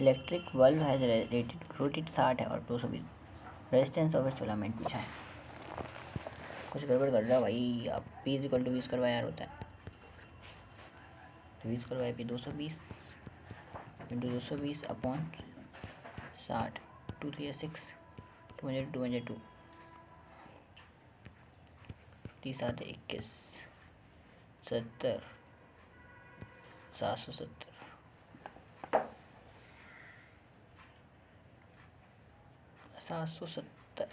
इलेक्ट्रिक बल्ब है रेटेड रोटेड 60 है और 220 रेजिस्टेंस ऑफ इट्स फिलामेंट पूछा है। कुछ गड़बड़ कर रहा है भाई, आप P = 20 करवा यार होता है, तो 20 करवाए P 220 इंटू 220/60 2 3 6 202 30 7 21 70 770 770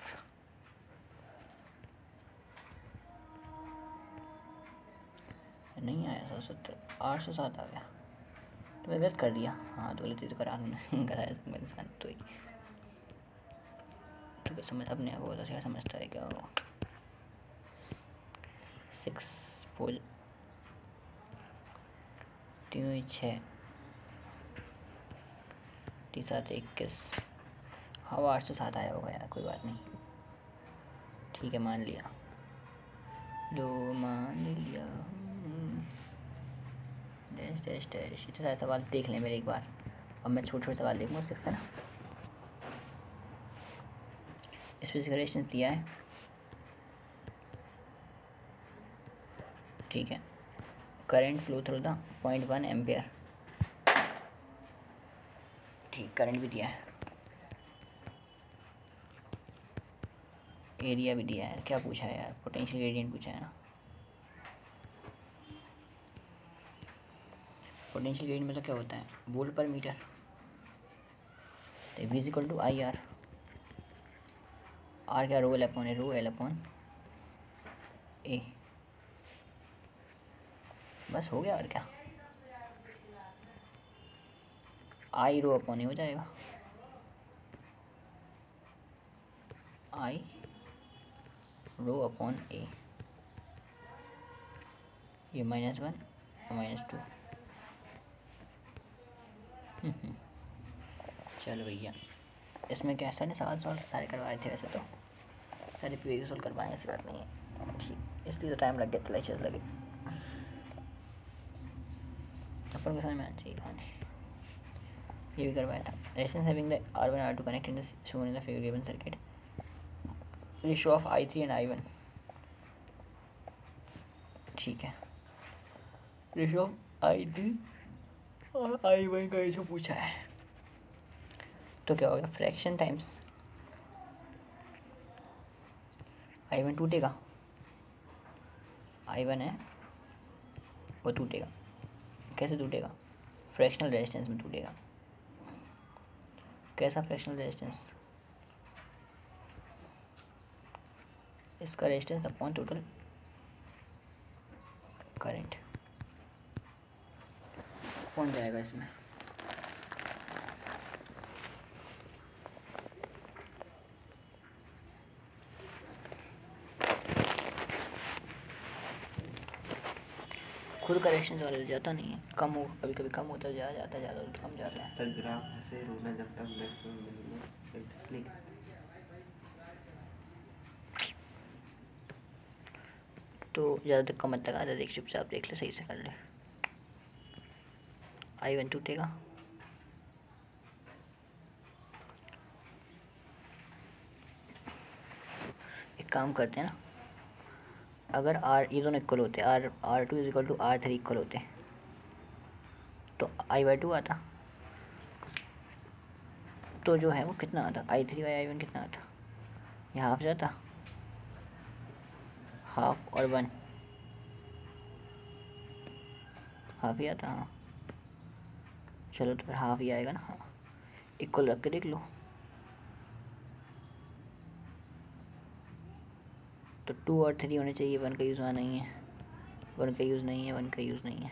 नहीं आया 770, 807 आ गया। तो मैं गलत कर दिया, हाँ तो गलती तो करा दूँ कराया तो मेरे इंसान तो ही, तो क्या समझ अपने को तो क्या समझता है क्या वो। 6 4 3 6 3 7 21, हाँ वो 807 आया होगा यार, कोई बात नहीं, ठीक है मान लिया, मान लिया। टेस्ट इतने सारे सवाल देख लें मेरे एक बार, अब मैं छोटे छोटे सवाल देखूँगा सिर्फ, है ना। स्पेसिफिकेशन दिया है, ठीक है, current flow through the 0.1 ampere, ठीक, करंट भी दिया है, एरिया भी दिया है। क्या पूछा है यार, पोटेंशियल ग्रेडियंट पूछा है ना। पोटेंशियल ग्रेडियंट मतलब क्या होता है, वोल्ट पर मीटर, तो V = IR, R क्या रो L/A, बस हो गया, और क्या, I ρ/A हो जाएगा, I ρ/A, ये -1 और -2। चलो भैया, इसमें क्या सर ने सवाल सारे करवाए थे, वैसे तो सारे PVQ सॉल्व करवाएं, ऐसी बात नहीं है, ठीक, इसलिए तो टाइम लग गया था, लेक्चर्स लगे, अपन को समझ में आना चाहिए कहानी। ये भी करवाया था। Resistance having the R1 R2 connect in the shown in the figure given circuit, ratio of I3 and I1, ठीक है, रेशियो ऑफ I3 और I1 का रेशियो पूछा है, तो क्या होगा, फ्रैक्शन टाइम्स I1 टूटेगा, I1 है वो टूटेगा, कैसे टूटेगा, फ्रैक्शनल रेजिस्टेंस में टूटेगा। कैसा फ्रैक्शनल रेजिस्टेंस, इसका रेजिस्टेंस अपॉन टोटल करंट, कौन जाएगा इसमें, खुद करेक्शन वाला जाता नहीं है, कम हो कभी कभी कम होता जा जाता है, ज़्यादा हो तो कम जाता है। तब ग्राफ ऐसे रोना जब तक मैक्सिमम मिनिमम क्लिक। तो ज़्यादा कम मत लगा, देख चुपचाप देख ले, सही से कर ले। I1 टूटेगा, एक काम करते हैं ना, अगर आर ये दोनों इक्वल होते, R2 is equal to R3 equal होते, तो I/2 आता, तो जो है वो कितना आता, I3/I1 कितना आता, यहाँ हाफ जाता, हाफ और 1 हाफ ही आता। हाँ चलो तो फिर हाफ ही आएगा ना। हाँ इक्वल रख के देख लो, तो 2 और 3 होने चाहिए, 1 का यूज़ वहाँ नहीं है, 1 का यूज़ नहीं है, 1 का यूज़ नहीं है,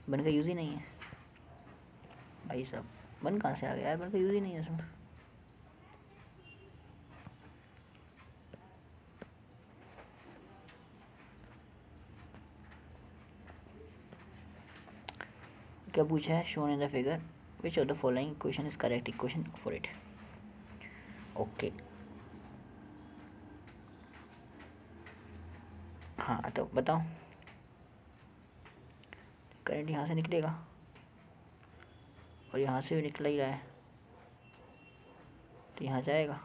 1 का यूज़ ही नहीं है भाई साहब। 1 कहाँ से आ गया यार, 1 का यूज़ ही नहीं है उसमें। क्या पूछा है, shown in the figure which of the following equation is correct equation for it. Okay हाँ तो बताओ, करंट यहाँ से निकलेगा और यहाँ से भी निकल ही रहा है, तो यहाँ जाएगा,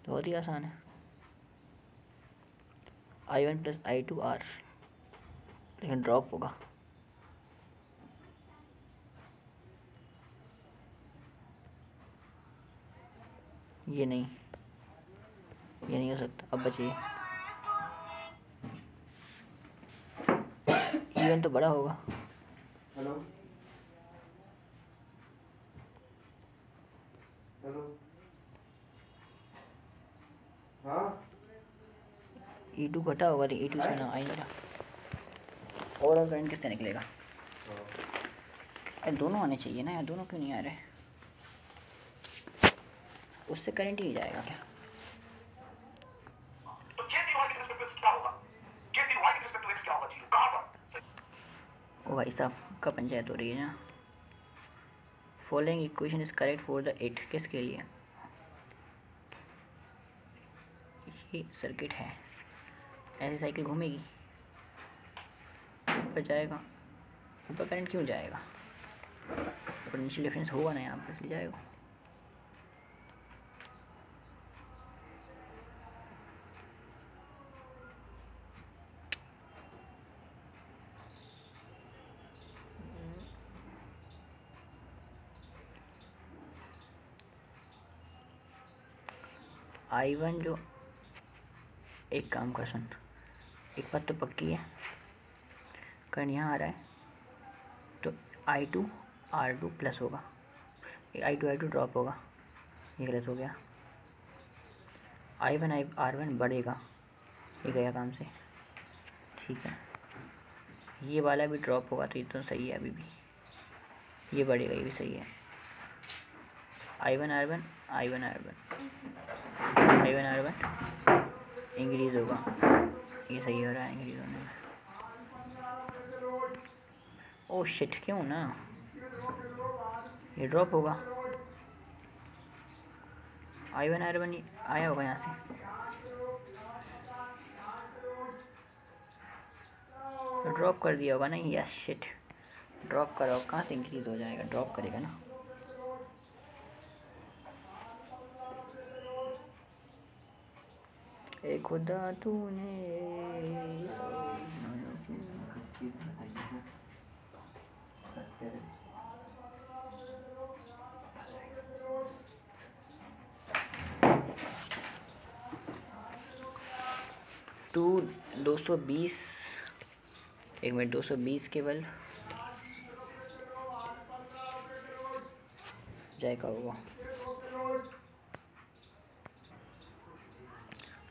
तो बहुत ही आसान है, I1 + I2 R, लेकिन ड्रॉप होगा, ये नहीं हो सकता। अब बचिए, इवन तो बड़ा होगा, हेलो हेलो हाँ E2 घटा होगा, तो E2 से ना आ ही नहीं रहा, ओवरऑल करंट किससे निकलेगा, अरे दोनों आने चाहिए ना यार, दोनों क्यों नहीं आ रहे, उससे करंट ही जाएगा क्या। ओ भाई साहब का पंचायत हो रही है ना। Following equation is correct for the it, किसके लिए, ये सर्किट है, ऐसी साइकिल घूमेगी, ऊपर जाएगा, ऊपर करंट क्यों जाएगा, पोटेंशियल डिफरेंस होगा ना यहाँ पर, इसलिए जाएगा। I1 जो, एक काम कर सुन, एक बात तो पक्की है, करंट यहाँ आ रहा है, तो I2 R2 प्लस होगा, I2 ड्रॉप होगा, ये गलत हो गया, I1 R1 बढ़ेगा, ये गया काम से, ठीक है, ये वाला भी ड्रॉप होगा, तो ये तो सही है, अभी भी ये बढ़ेगा, ये भी सही है, I1 R1 इंक्रीज होगा, ये सही हो रहा है इंक्रीज होने में। ओ शिट, क्यों ना, ये ड्रॉप होगा, I1 आया होगा यहाँ से, तो ड्रॉप कर दिया होगा ना, यस शिट, ड्रॉप करो, कहाँ से इंक्रीज हो जाएगा, ड्रॉप करेगा ना। ए खुदा तूने 220, एक मिनट, 220 केवल जाएगा होगा,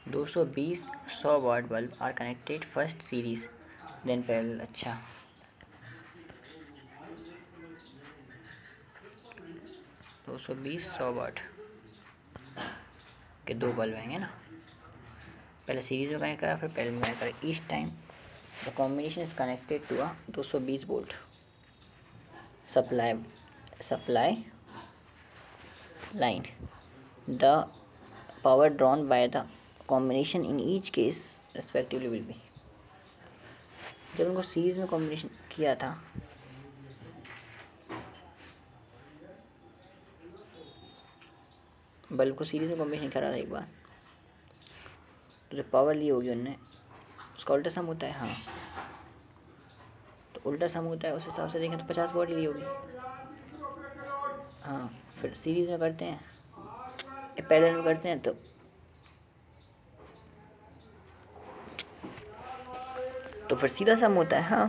220 100 watt bulb are connected first series then parallel. अच्छा 220 100 वाट, कि 2 बल्ब आएंगे ना, पहले सीरीज में कनेक्ट करा फिर पैरेलल में कनेक्ट करा। Each time the combination is connected to a 220 volt supply line. The power drawn by the combination in each case respectively will be. जब उनको सीरीज में कॉम्बिनेशन किया था बल्ब को सीरीज में कॉम्बिनेशन करा था एक बार, तो जो पावर ली होगी उनने उसका उल्टा सम होता है। हाँ, तो उल्टा सम होता है, उस हिसाब से देखें तो 50 वॉट ली होगी। हाँ, फिर सीरीज में करते हैं, पैरेलल में करते हैं तो फिर सीधा सम होता है। हाँ,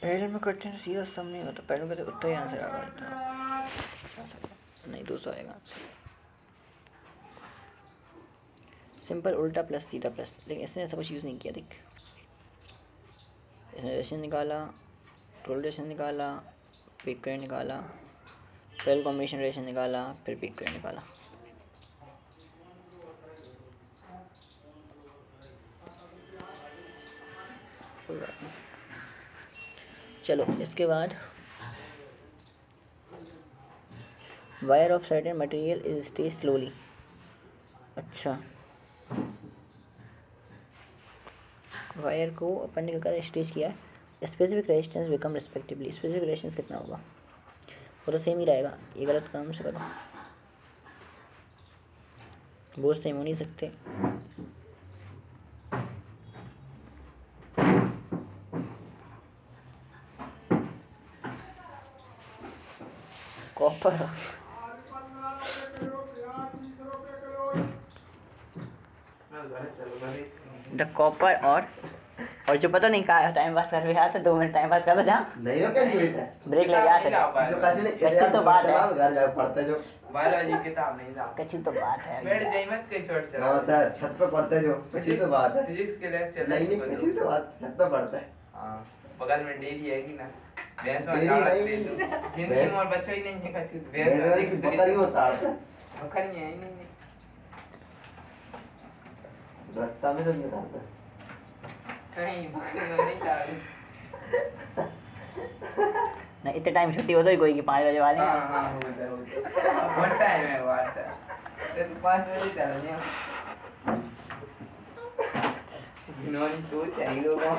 पैरेलल में करते हैं तो सीधा सम नहीं होता, पैरेलल करते उतना ही आंसर आएगा, नहीं 200 आएगा आंसर। सिंपल उल्टा प्लस सीधा प्लस, लेकिन इसने ऐसा कुछ यूज़ नहीं किया। देख, इसने रेशन निकाला, टोटल रेशन निकाला, पिक करंट निकाला, पैरेलल कॉम्बिनेशन रेशन निकाला, फिर पिक करंट निकाला। कोई बात नहीं, चलो इसके बाद wire of certain material is stay slowly. अच्छा, वायर को अपन ने क्या स्टेज किया है, specific resistance become respectively. Specific resistance कितना होगा, वो तो सेम ही रहेगा, ये गलत काम से करो, वो सेम हो नहीं सकते। कॉपर द कॉपर और जो पता नहीं कहा टाइम पास कर रहा था, 2 मिनट टाइम पास कर लो, जा नहीं हो क्या बेटा, ब्रेक लग गया था। जो कल कच्ची तो बात है, घर जा पढ़ते जो बायोलॉजी किताब नहीं था। कच्ची तो बात है। बैठ जाइए मत कहीं शॉर्ट चला। हां सर, छत पे पढ़ते जो कच्ची तो बात है। फिजिक्स के लेक्चर नहीं कच्ची तो बात छत पे पढ़ता है। हां, बगल में डेयरी है कि ना, भैंस डेयरी वाला नहीं। हिंदी में और बच्चा ही नहीं है कच्ची भैंस वाली की बकरी होता है, बकरी है ही नहीं। रास्ता में तो निकालता है। नहीं बकरी नहीं चाहिए। नहीं, इतने टाइम छुट्टी होता ही कोई की 5 बजे वाली है। हां होता है बहुत टाइम है बात है, सिर्फ 5 बजे चलेंगे। इन्होंने तो चाहिए लोगों।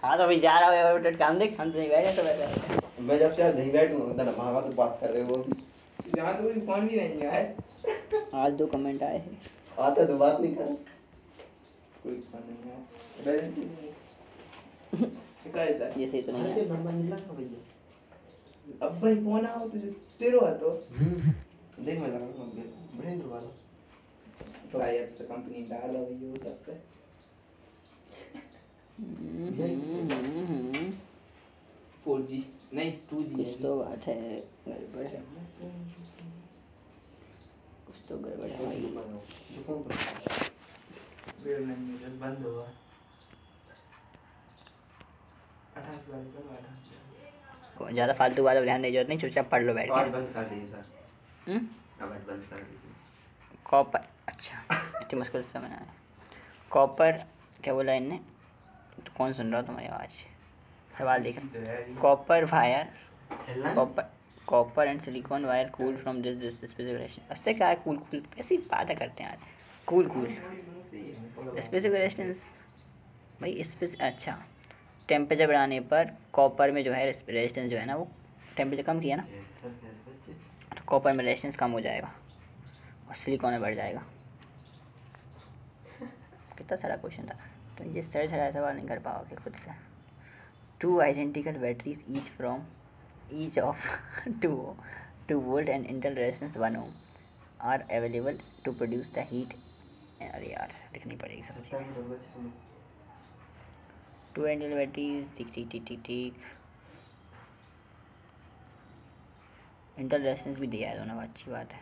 हाँ, तो अभी जा रहा है और काम देख, हम तो नहीं बैठे तो वैसे मैं जब से नहीं बैठूंगा तो भागा तो बात कर रहे हो यहाँ तो फोन भी नहीं है। आज 2 कमेंट आए हैं, आता तो बात नहीं कर, कोई फोन नहीं है, बैलेंस ही नहीं है। कैसा ये सही तो नहीं है। नंबर नहीं लगा भैया, अब भाई फोन आओ तो जो तेरो है तो देख मैं लगा ब्रेन वाला शायद से कंपनी डाला हुई हो सकता है। 4G नहीं 2G कुछ तो बात है, गड़बड़ है, कुछ तो गड़बड़ है भाई। वेब नहीं है, बंद हुआ 28 वाले का 28। ज़्यादा फालतू बात ध्यान देने की जरूरत नहीं, चुपचाप पढ़ लो बैठ आवाज के। बंद कर दीजिए सर, आवाज बंद कर दीजिए। कॉपर, अच्छा इतनी मुश्किल से समझ आया। कॉपर क्या बोला इनने, तो कौन सुन रहा हो तुम्हारी आवाज़, सवाल देखा। Copper wire, copper and silicon wire cool from this specification. उससे क्या है, कूल ऐसी बातें करते हैं यार, कूल स्पेसिफिकेशंस भाई अच्छा, टेम्परेचर बढ़ाने पर कॉपर में जो है रेजिस्टेंस जो है ना, वो टेम्परेचर कम किया ना तो कॉपर में रेजिस्टेंस कम हो जाएगा और सिलिकॉन में बढ़ जाएगा। कितना सारा क्वेश्चन था, तो ये सर चढ़ाया सवाल नहीं कर पाओगे खुद से। 2 identical batteries each of 2 volt and internal resistance 1 ohm are available to produce the heat. अरे यार लिखनी पड़ेगी सब चीज़। 2 आइडेंटिकल बैटरीज, ठीक। इंटरनल रेजिस्टेंस भी दिया है दोनों, अच्छी बात है।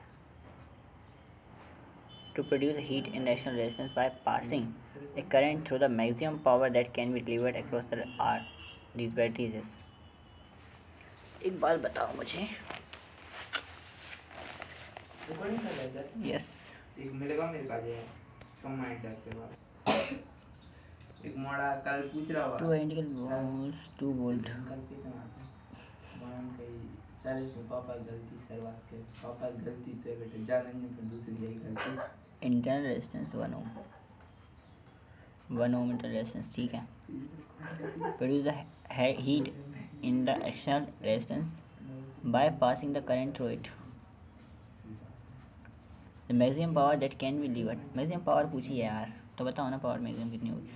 to produce heat in rational resistance by passing a current through the maximum power that can be delivered across the R. These batteries is. एक बात बताओ मुझे. रिकॉर्डिंग कर रहा है. Yes. एक मेरे का है सोमा इंटर के बाद एक मोड़ा कल पूछ रहा हुआ 2 identical volts 2 volt. कल के मान कई सारे इसमें पापा गलती शुरुआत के पापा गलती तो बेटे जानेंगे फिर दूसरी यही गलती. Internal resistance 1 ohm. 1 ohm internal resistance. ठीक है. Produce the heat in the external resistance by passing the current through it. The maximum power that can be delivered. Maximum power पूछी है यार, तो बताओ ना पावर मैक्सिमम कितनी होगी.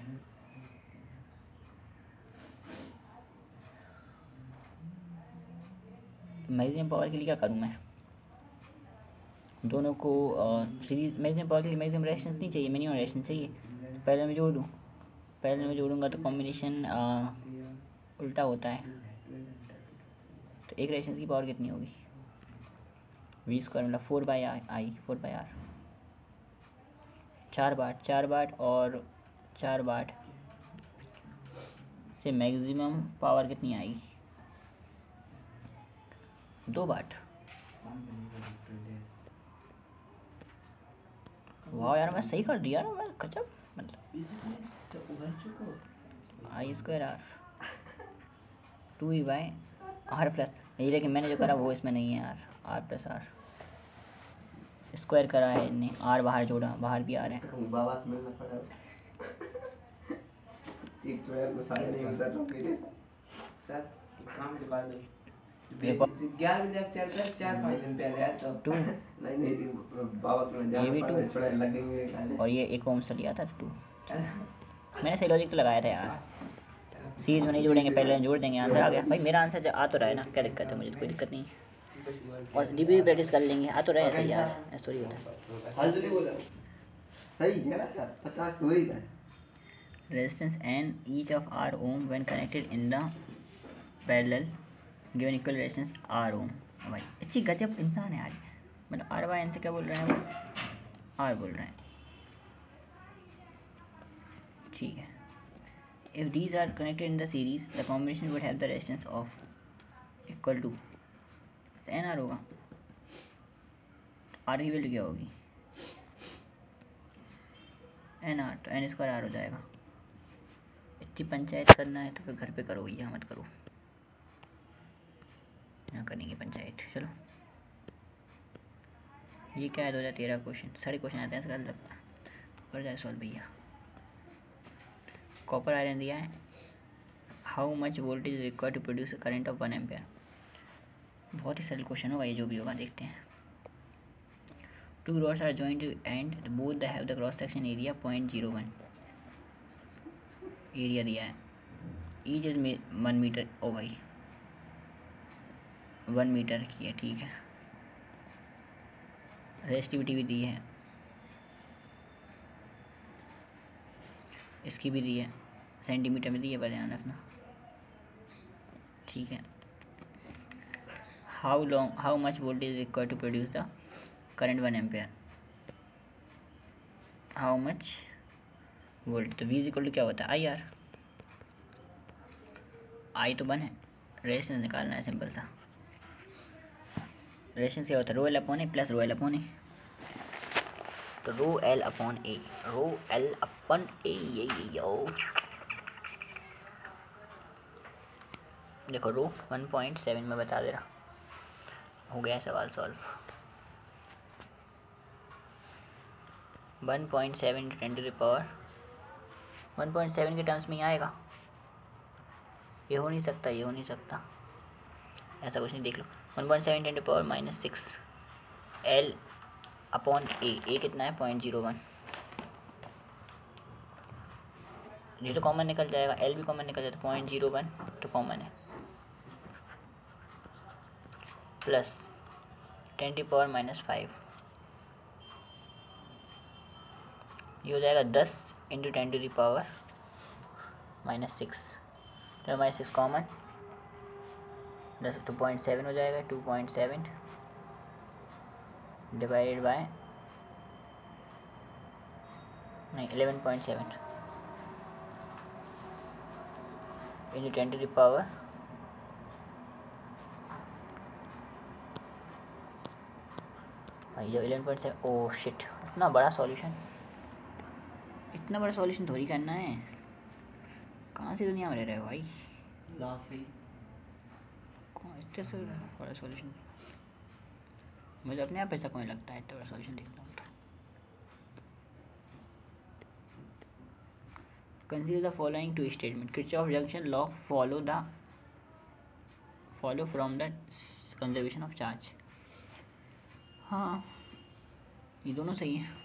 मैक्सिमम पावर के लिए क्या करूँ मैं. दोनों को सीरीज मैक्सिमम पावर के लिए मैक्सिमम रेजिस्टेंस नहीं चाहिए, मिनिमम रेजिस्टेंस चाहिए. पहले मैं जोड़ दूँ, पहले मैं जोड़ूंगा तो कॉम्बिनेशन उल्टा होता है. तो एक रेजिस्टेंस की पावर कितनी होगी. वी स्क्वायर मतलब 4/I 4/R. 4 वाट और 4 वाट से मैक्सिमम पावर कितनी आएगी. 2 वाट. वाह यार मैं सही कर दिया ना, मैं गजब. मतलब I²R 2E/R प्लस यही, लेकिन मैंने जो करा वो इसमें नहीं है यार. R+R स्क्वायर करा है इनने, R बाहर जोड़ा, बाहर भी आ रहा है. बाबा से मिलना पड़ा. एक तो यार गुस्सा नहीं होता तो फिर सर काम तो कर दो. 11 बजे चल रहा है 4-5 दिन पहले यार तो 2 नहीं बाबा के ये भी 2 थोड़ा लगेंगे और ये 1 ओम से लिया था 2. मैंने सही लॉजिक तो लगाया था यार. सीरीज में नहीं जोड़ेंगे, पहले जोड़ देंगे. आंसर आ गया भाई, मेरा आंसर आ तो रहा है ना, क्या दिक्कत है. मुझे तो कोई दिक्कत नहीं. और डीबी भी प्रैक्टिस कर लेंगे. आ तो रहा है ऐसे यार, ऐसा थोड़ी होता है. हाल जो नहीं बोला सही है ना सर. 50 तो ही है. Resistance N each of R ohm when connected in the parallel given equal resistance R ohm. भाई अच्छी गजब इंसान है यार. मतलब R/N से क्या बोल रहे हैं वो, R बोल रहे हैं. ठीक है. If these are connected in the series, the combination would have the resistance of equal to NR होगा. R की वैल्यू क्या होगी. NR तो N²R हो जाएगा. इतनी पंचायत करना है तो फिर घर पे करो, यहाँ मत करो. यहाँ करेंगे पंचायत. चलो ये क्या है 2013 क्वेश्चन. सारे क्वेश्चन आते हैं इसका लगता है. कर जाए सॉल्व भैया. कॉपर आयरन दिया है. How much voltage is required to produce a current of 1 ampere. बहुत ही सरल क्वेश्चन होगा ये, जो भी होगा देखते हैं. 2 rods are joined to end, both they have the cross section area 0.01. Area दिया है. Each is 1 metre. ओ भाई 1 मीटर की है. ठीक है. रेजिस्टिविटी भी दी है, इसकी भी दी है, सेंटीमीटर में दी है, पर ध्यान रखना. ठीक है. How much voltage required to produce the current 1 ampere. How much volt, तो V इक्वल टू क्या होता है आई आर. आई तो 1 है, रेजिस्टेंस निकालना है सिंपल सा. रेजिस्टेंस क्या होता है ρL/A प्लस ρL/A. तो ρL/A ये देखो रो 1.7 में बता दे रहा. हो गया सवाल सॉल्व. 1.7 × 10⁻, 1.7 के टर्म्स में ही आएगा. ये हो नहीं सकता, ये हो नहीं सकता, ऐसा कुछ नहीं. देख लो 1.7 × 10⁻⁻6 L/A. ए कितना है 0.01. ये तो कॉमन निकल जाएगा, एल भी कॉमन निकल जाता है. 0.01 तो कॉमन है, प्लस 10⁻⁻5. ये हो जाएगा 10 × 10⁻⁻6. तो -6 कॉमन, 10 तो 0.7 हो जाएगा. 2.7 डिवाइडेड बाय नहीं 11.7 इंटू 10 टू द पावर भाई जब 11.7 ओह शिट, इतना बड़ा सॉल्यूशन, इतना बड़ा सॉल्यूशन थोड़ी करना है। कहाँ से दुनिया में रह रहे हो भाई? लाफी कौन इतने से बड़ा सॉल्यूशन? मुझे अपने आप ऐसा कौन लगता है इतना बड़ा सॉल्यूशन देखता हूँ तो। Consider the following two statement, Kirchhoff junction law follow from the conservation of charge. हाँ ये दोनों सही हैं।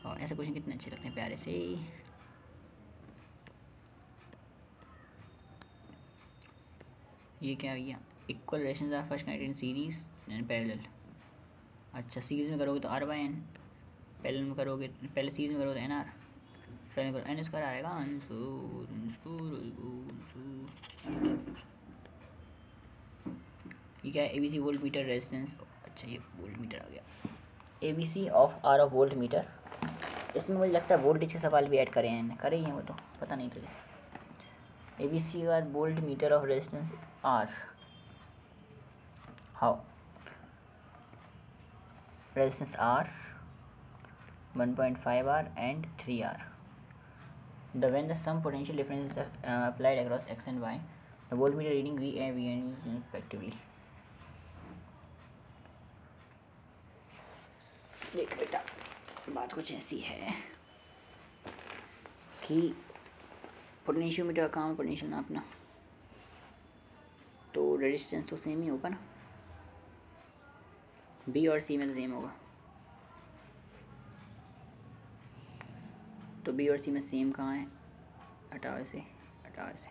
और ऐसे क्वेश्चन कितने अच्छे लगते हैं, प्यारे से। ये क्या भैया? Equal relations are first connected in series and parallel. अच्छा सीरीज में करोगे तो आर बाई एन, पैरेलल में करोगे, पहले सीरीज में करोगे तो एन आर, पैरेलल में करो एन स्क्वायर आएगा। ये क्या है? A B C volt meter resistance. अच्छा ये वोल्ट मीटर आ गया। A B C of R of volt meter. इसमें मुझे लगता है वोल्टेज के सवाल भी ऐड करे हैं, करे ही हैं वो तो, पता नहीं तुझे। A B C R volt meter of resistance R. How? Resistance R 1.5 R and 3 R. When the sum potential difference is applied across x and y, the voltmeter reading V and V N is respectively. देख बेटा, बात कुछ ऐसी है कि potentiometer का काम है पोटेंशियल नापना, तो रेजिस्टेंस तो सेम ही होगा ना, बी और सी में तो सेम होगा। तो बी और सी में सेम कहाँ है? हटाओ इसे, हटाओ इसे।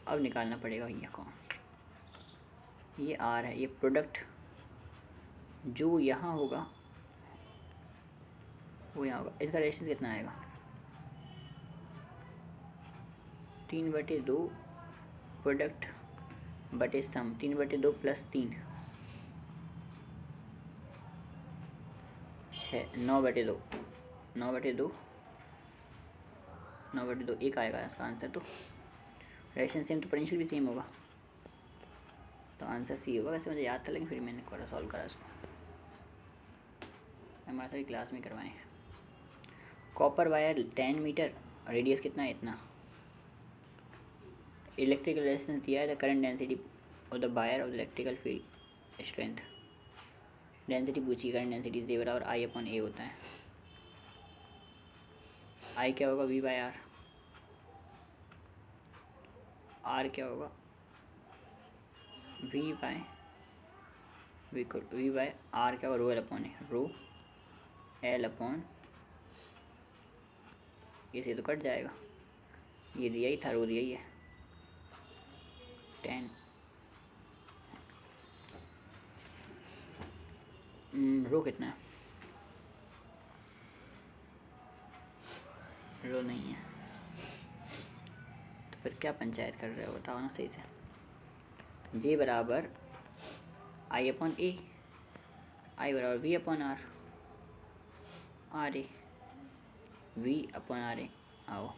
अब निकालना पड़ेगा भैया कौन। ये आर है, ये प्रोडक्ट जो यहाँ होगा वो यहाँ होगा। इसका रेजिस्टेंस कितना आएगा? 3/2 प्रोडक्ट बटे सम, 3/2 प्लस 3 6, 9/2 9/2 9/2 एक आएगा इसका आंसर। तो रेजिस्टेंस सेम तो पोटेंशियल भी सेम होगा, तो आंसर सी होगा। वैसे मुझे याद था लेकिन फिर मैंने थोड़ा सॉल्व करा इसको, हमारे सारी क्लास में करवाएं। कॉपर वायर 10 मीटर, रेडियस कितना है? इतना। इलेक्ट्रिकल रेजिस्टेंस दिया है, the current density of the wire of the electrical field strength. Density पूछी, करंट डेंसिटी जेवर और आई अपॉन ए होता है। आई क्या होगा? We bye are. आर क्या होगा? वी बाय आर क्या होगा? रो एल अपॉन ए, रो एल अपॉन ये से तो कट जाएगा, ये दिया ही था, रो दिया ही है। 10 रो कितना है? रो नहीं है, तो फिर क्या पंचायत कर रहे हो बताओ ना सही से। जे बराबर आई अपॉन ए, आई बराबर V upon R, R A V upon R A. आओ,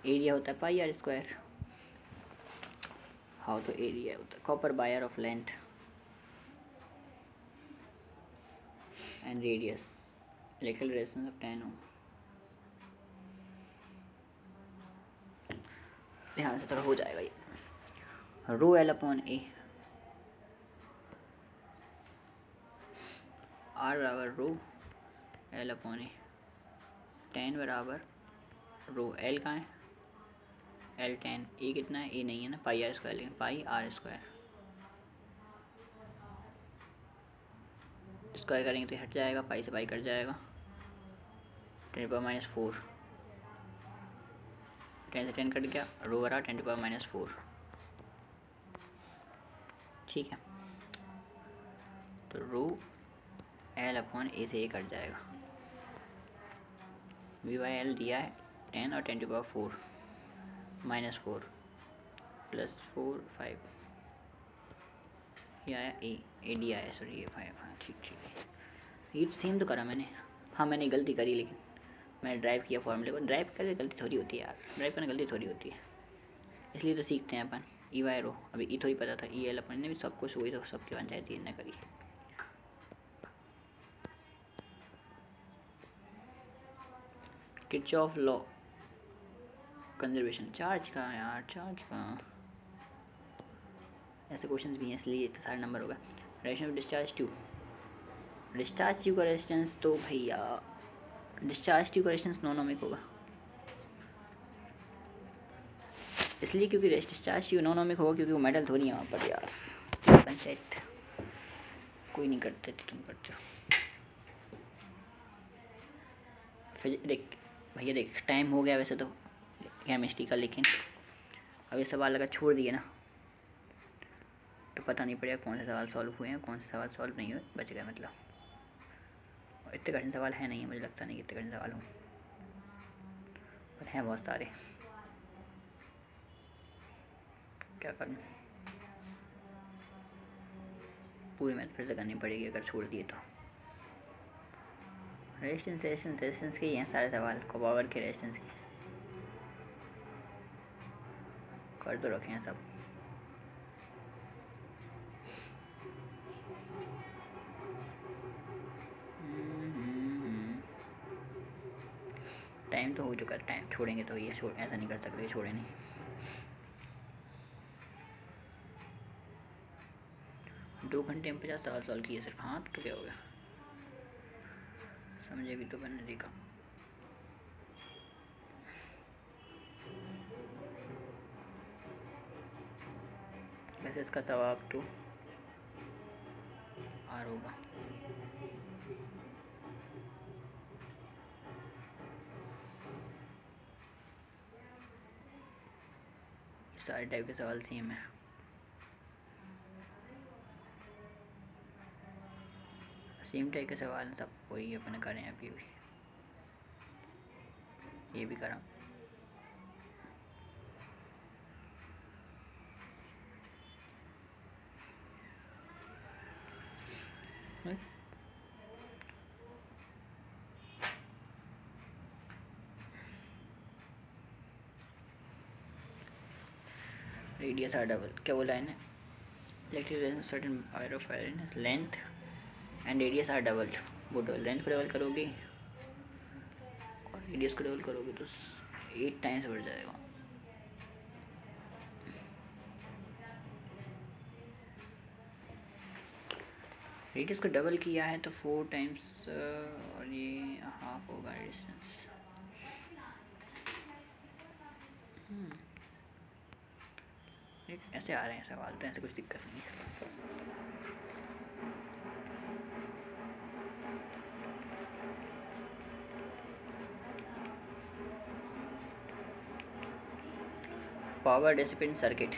एरिया होता है पाई आर स्क्वायर। हाउ? तो एरिया होता है copper wire of length and radius, electrical resistance of 10 ohm. ध्यान से थोड़ा हो जाएगा ये। Rho L upon A, R बराबर रो एल अपॉन ए, 10 बराबर रो एल कहाँ है? एल 10, ए कितना है? ए नहीं है ना, पाई आर स्क्वायर, लेकिन पाई आर स्क्वायर स्क्वायर करेंगे तो हट जाएगा, पाई से पाई कट जाएगा। 10⁻⁴, 10 से 10 कट गया, रो बराबर 10⁻⁴। ठीक है, तो रो एल अपॉन ए से ए कट जाएगा। वी बाई एल दिया है 10 और 10⁻⁴ -4 +4 5, ये आया ए डी आया, सॉरी ए 5, हाँ ठीक ठीक है, ये तो सेम तो करा मैंने। हाँ मैंने गलती करी, लेकिन मैंने ड्राइव किया फॉर्मूले को। ड्राइव करके गलती थोड़ी होती है यार, ड्राइव करने गलती थोड़ी होती है, इसलिए तो सीखते हैं अपन। ई वाई रो अभी ई थोड़ी पता था, ई एल अपन ने भी सब कुछ वही तो सबकी पंचायती ने करी। किरचॉफ लॉ कंजर्वेशन, चार्ज का यार, चार्ज का ऐसे क्वेश्चंस भी हैं, इसलिए इतना सारा नंबर होगा। Resistance of discharge tube, discharge tube का रेजिस्टेंस तो भैया डिस्चार्ज ट्यूब का रेजिस्टेंस नॉन ओमिक होगा, इसलिए क्योंकि डिस्चार्ज ट्यूब नॉन ओमिक होगा क्योंकि वो मेटल थोड़ी है वहाँ पर यार। पंचायत कोई नहीं करते तो तुम करते हो। फिर देख भैया, देख टाइम हो गया वैसे तो केमिस्ट्री का, लेकिन अब ये सवाल अगर छोड़ दिए ना तो पता नहीं पड़ेगा कौन से सवाल सॉल्व हुए हैं, कौन से सवाल सॉल्व नहीं हुए, बच गए मतलब। और इतने कठिन सवाल है नहीं है, मुझे लगता नहीं कि इतने कठिन सवाल हों, पर हैं बहुत सारे। क्या करूँ, पूरी मेहनत फिर से करनी पड़ेगी अगर छोड़ दिए तो। रेजिस्टेंस के ही हैं सारे सवाल, को पावर के रेजिस्टेंस के कर तो रखे हैं सब। टाइम तो हो चुका है, टाइम छोड़ेंगे तो ये ऐसा नहीं कर सकते, छोड़े नहीं। दो घंटे में 50 सवाल सॉल्व किए सिर्फ, हाँ तो क्या हो गया, समझे भी तो मैंने देखा। वैसे इसका जवाब तो आर होगा। सारे टाइप के सवाल सेम है, सेम टाइप के सवाल सब वही अपने करें अभी भी, ये भी करा। रेडियस आर डबल, क्या बोला है ना, electric resistance certain wire of wire length and radius R doubled. वो लेंथ को डबल करोगे और रेडियस को डबल करोगे तो 8 टाइम्स बढ़ जाएगा। रेडियस को डबल किया है तो 4 टाइम्स और ये हाफ होगा डिस्टेंस। ऐसे आ रहे हैं सवाल तो ऐसे कुछ दिक्कत नहीं है। पावर डिसिपेटिंग सर्किट,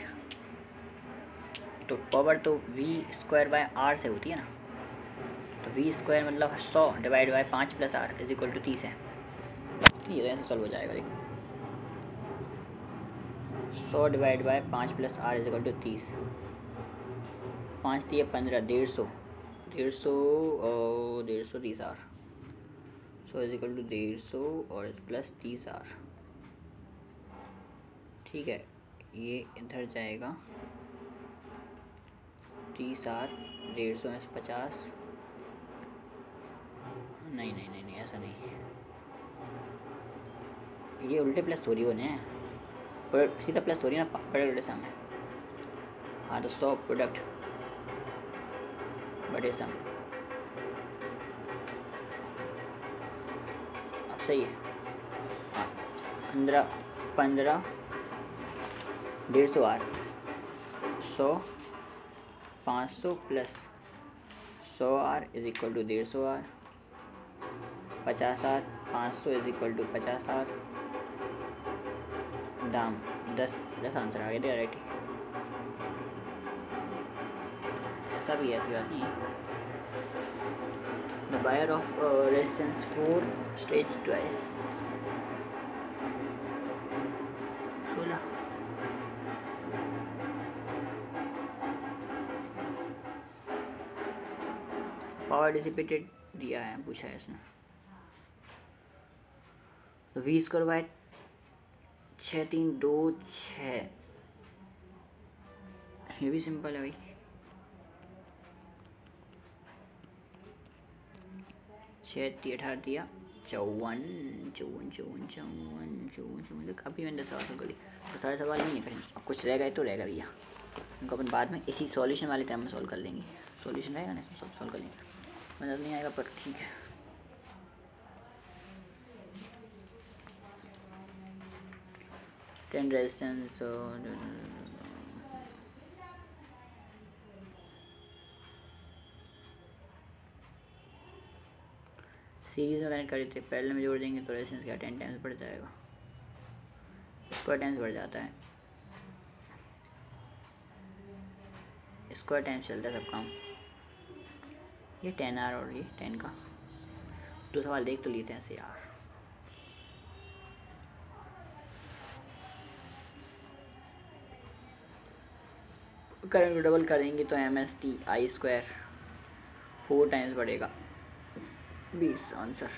तो पावर तो v² से होती है ना, तो v² मतलब 100 डिवाइड बाय 5 + r = 30 है। ये तो ऐसे सॉल्व हो जाएगा, देखो 100 डिवाइड बाय 5 + r = 30, 5 × 3 = 15, 150 और 150 30 r, सो = 150 और प्लस 30 r। ठीक है, ये इधर जाएगा 30 r, 150 में से 50, नहीं ऐसा नहीं, ये उल्टे प्लस थोड़ी होने हैं, प्रोडक्ट सीधा प्लस थोड़ी ना, प्रोडक्ट सम है। हाँ तो 100 प्रोडक्ट बड़े सम, अब सही है। हाँ 15 150 r, 100 500 plus 100 r = 150 r, 50 r 500 = 50 r, दाम 10 आंसर आ गया दे राइट। ऐसा भी ऐसी बात नहीं है। The wire of resistance 4 stretch twice, 16 power dissipated दिया है, पूछा है इसने। तो वी स्क्वायर बाय 6326, ये भी सिंपल है भाई। छः 18 दिया 54 तो काफ़ी मैंने 10 सवाल कर ली। तो सारे सवाल नहीं है करेंगे, अब कुछ रह गए तो रहेगा भैया, उनको अपन बाद में इसी सॉल्यूशन वाले टाइम में सॉल्व कर लेंगे। सॉल्यूशन रहेगा ना, इसमें सॉल्व कर लेंगे, मतलब नहीं आएगा पर ठीक है। टेन रेजिस्टेंस सीरीज में कनेक्ट कर देते, पैरेलल में जोड़ देंगे तो रेजिस्टेंस क्या 10 टाइम्स बढ़ जाएगा, स्क्वायर टाइम्स बढ़ जाता है, स्क्वायर टाइम्स चलता है सब काम। ये 10R और ये 10 का दो सवाल देख तो लेते हैं ऐसे यार। करंट को डबल करेंगे तो MST/I² 4 टाइम्स बढ़ेगा, 20 आंसर।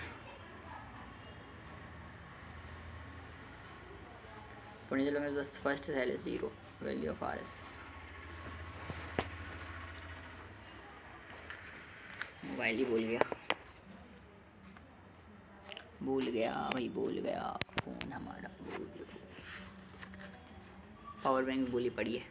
पोटेंशियल में बस first cell is 0, value of RS। Mobile ही भूल गया भाई, भूल गया फ़ोन हमारा, भूल गया। पावर बैंक भूली पड़ी है।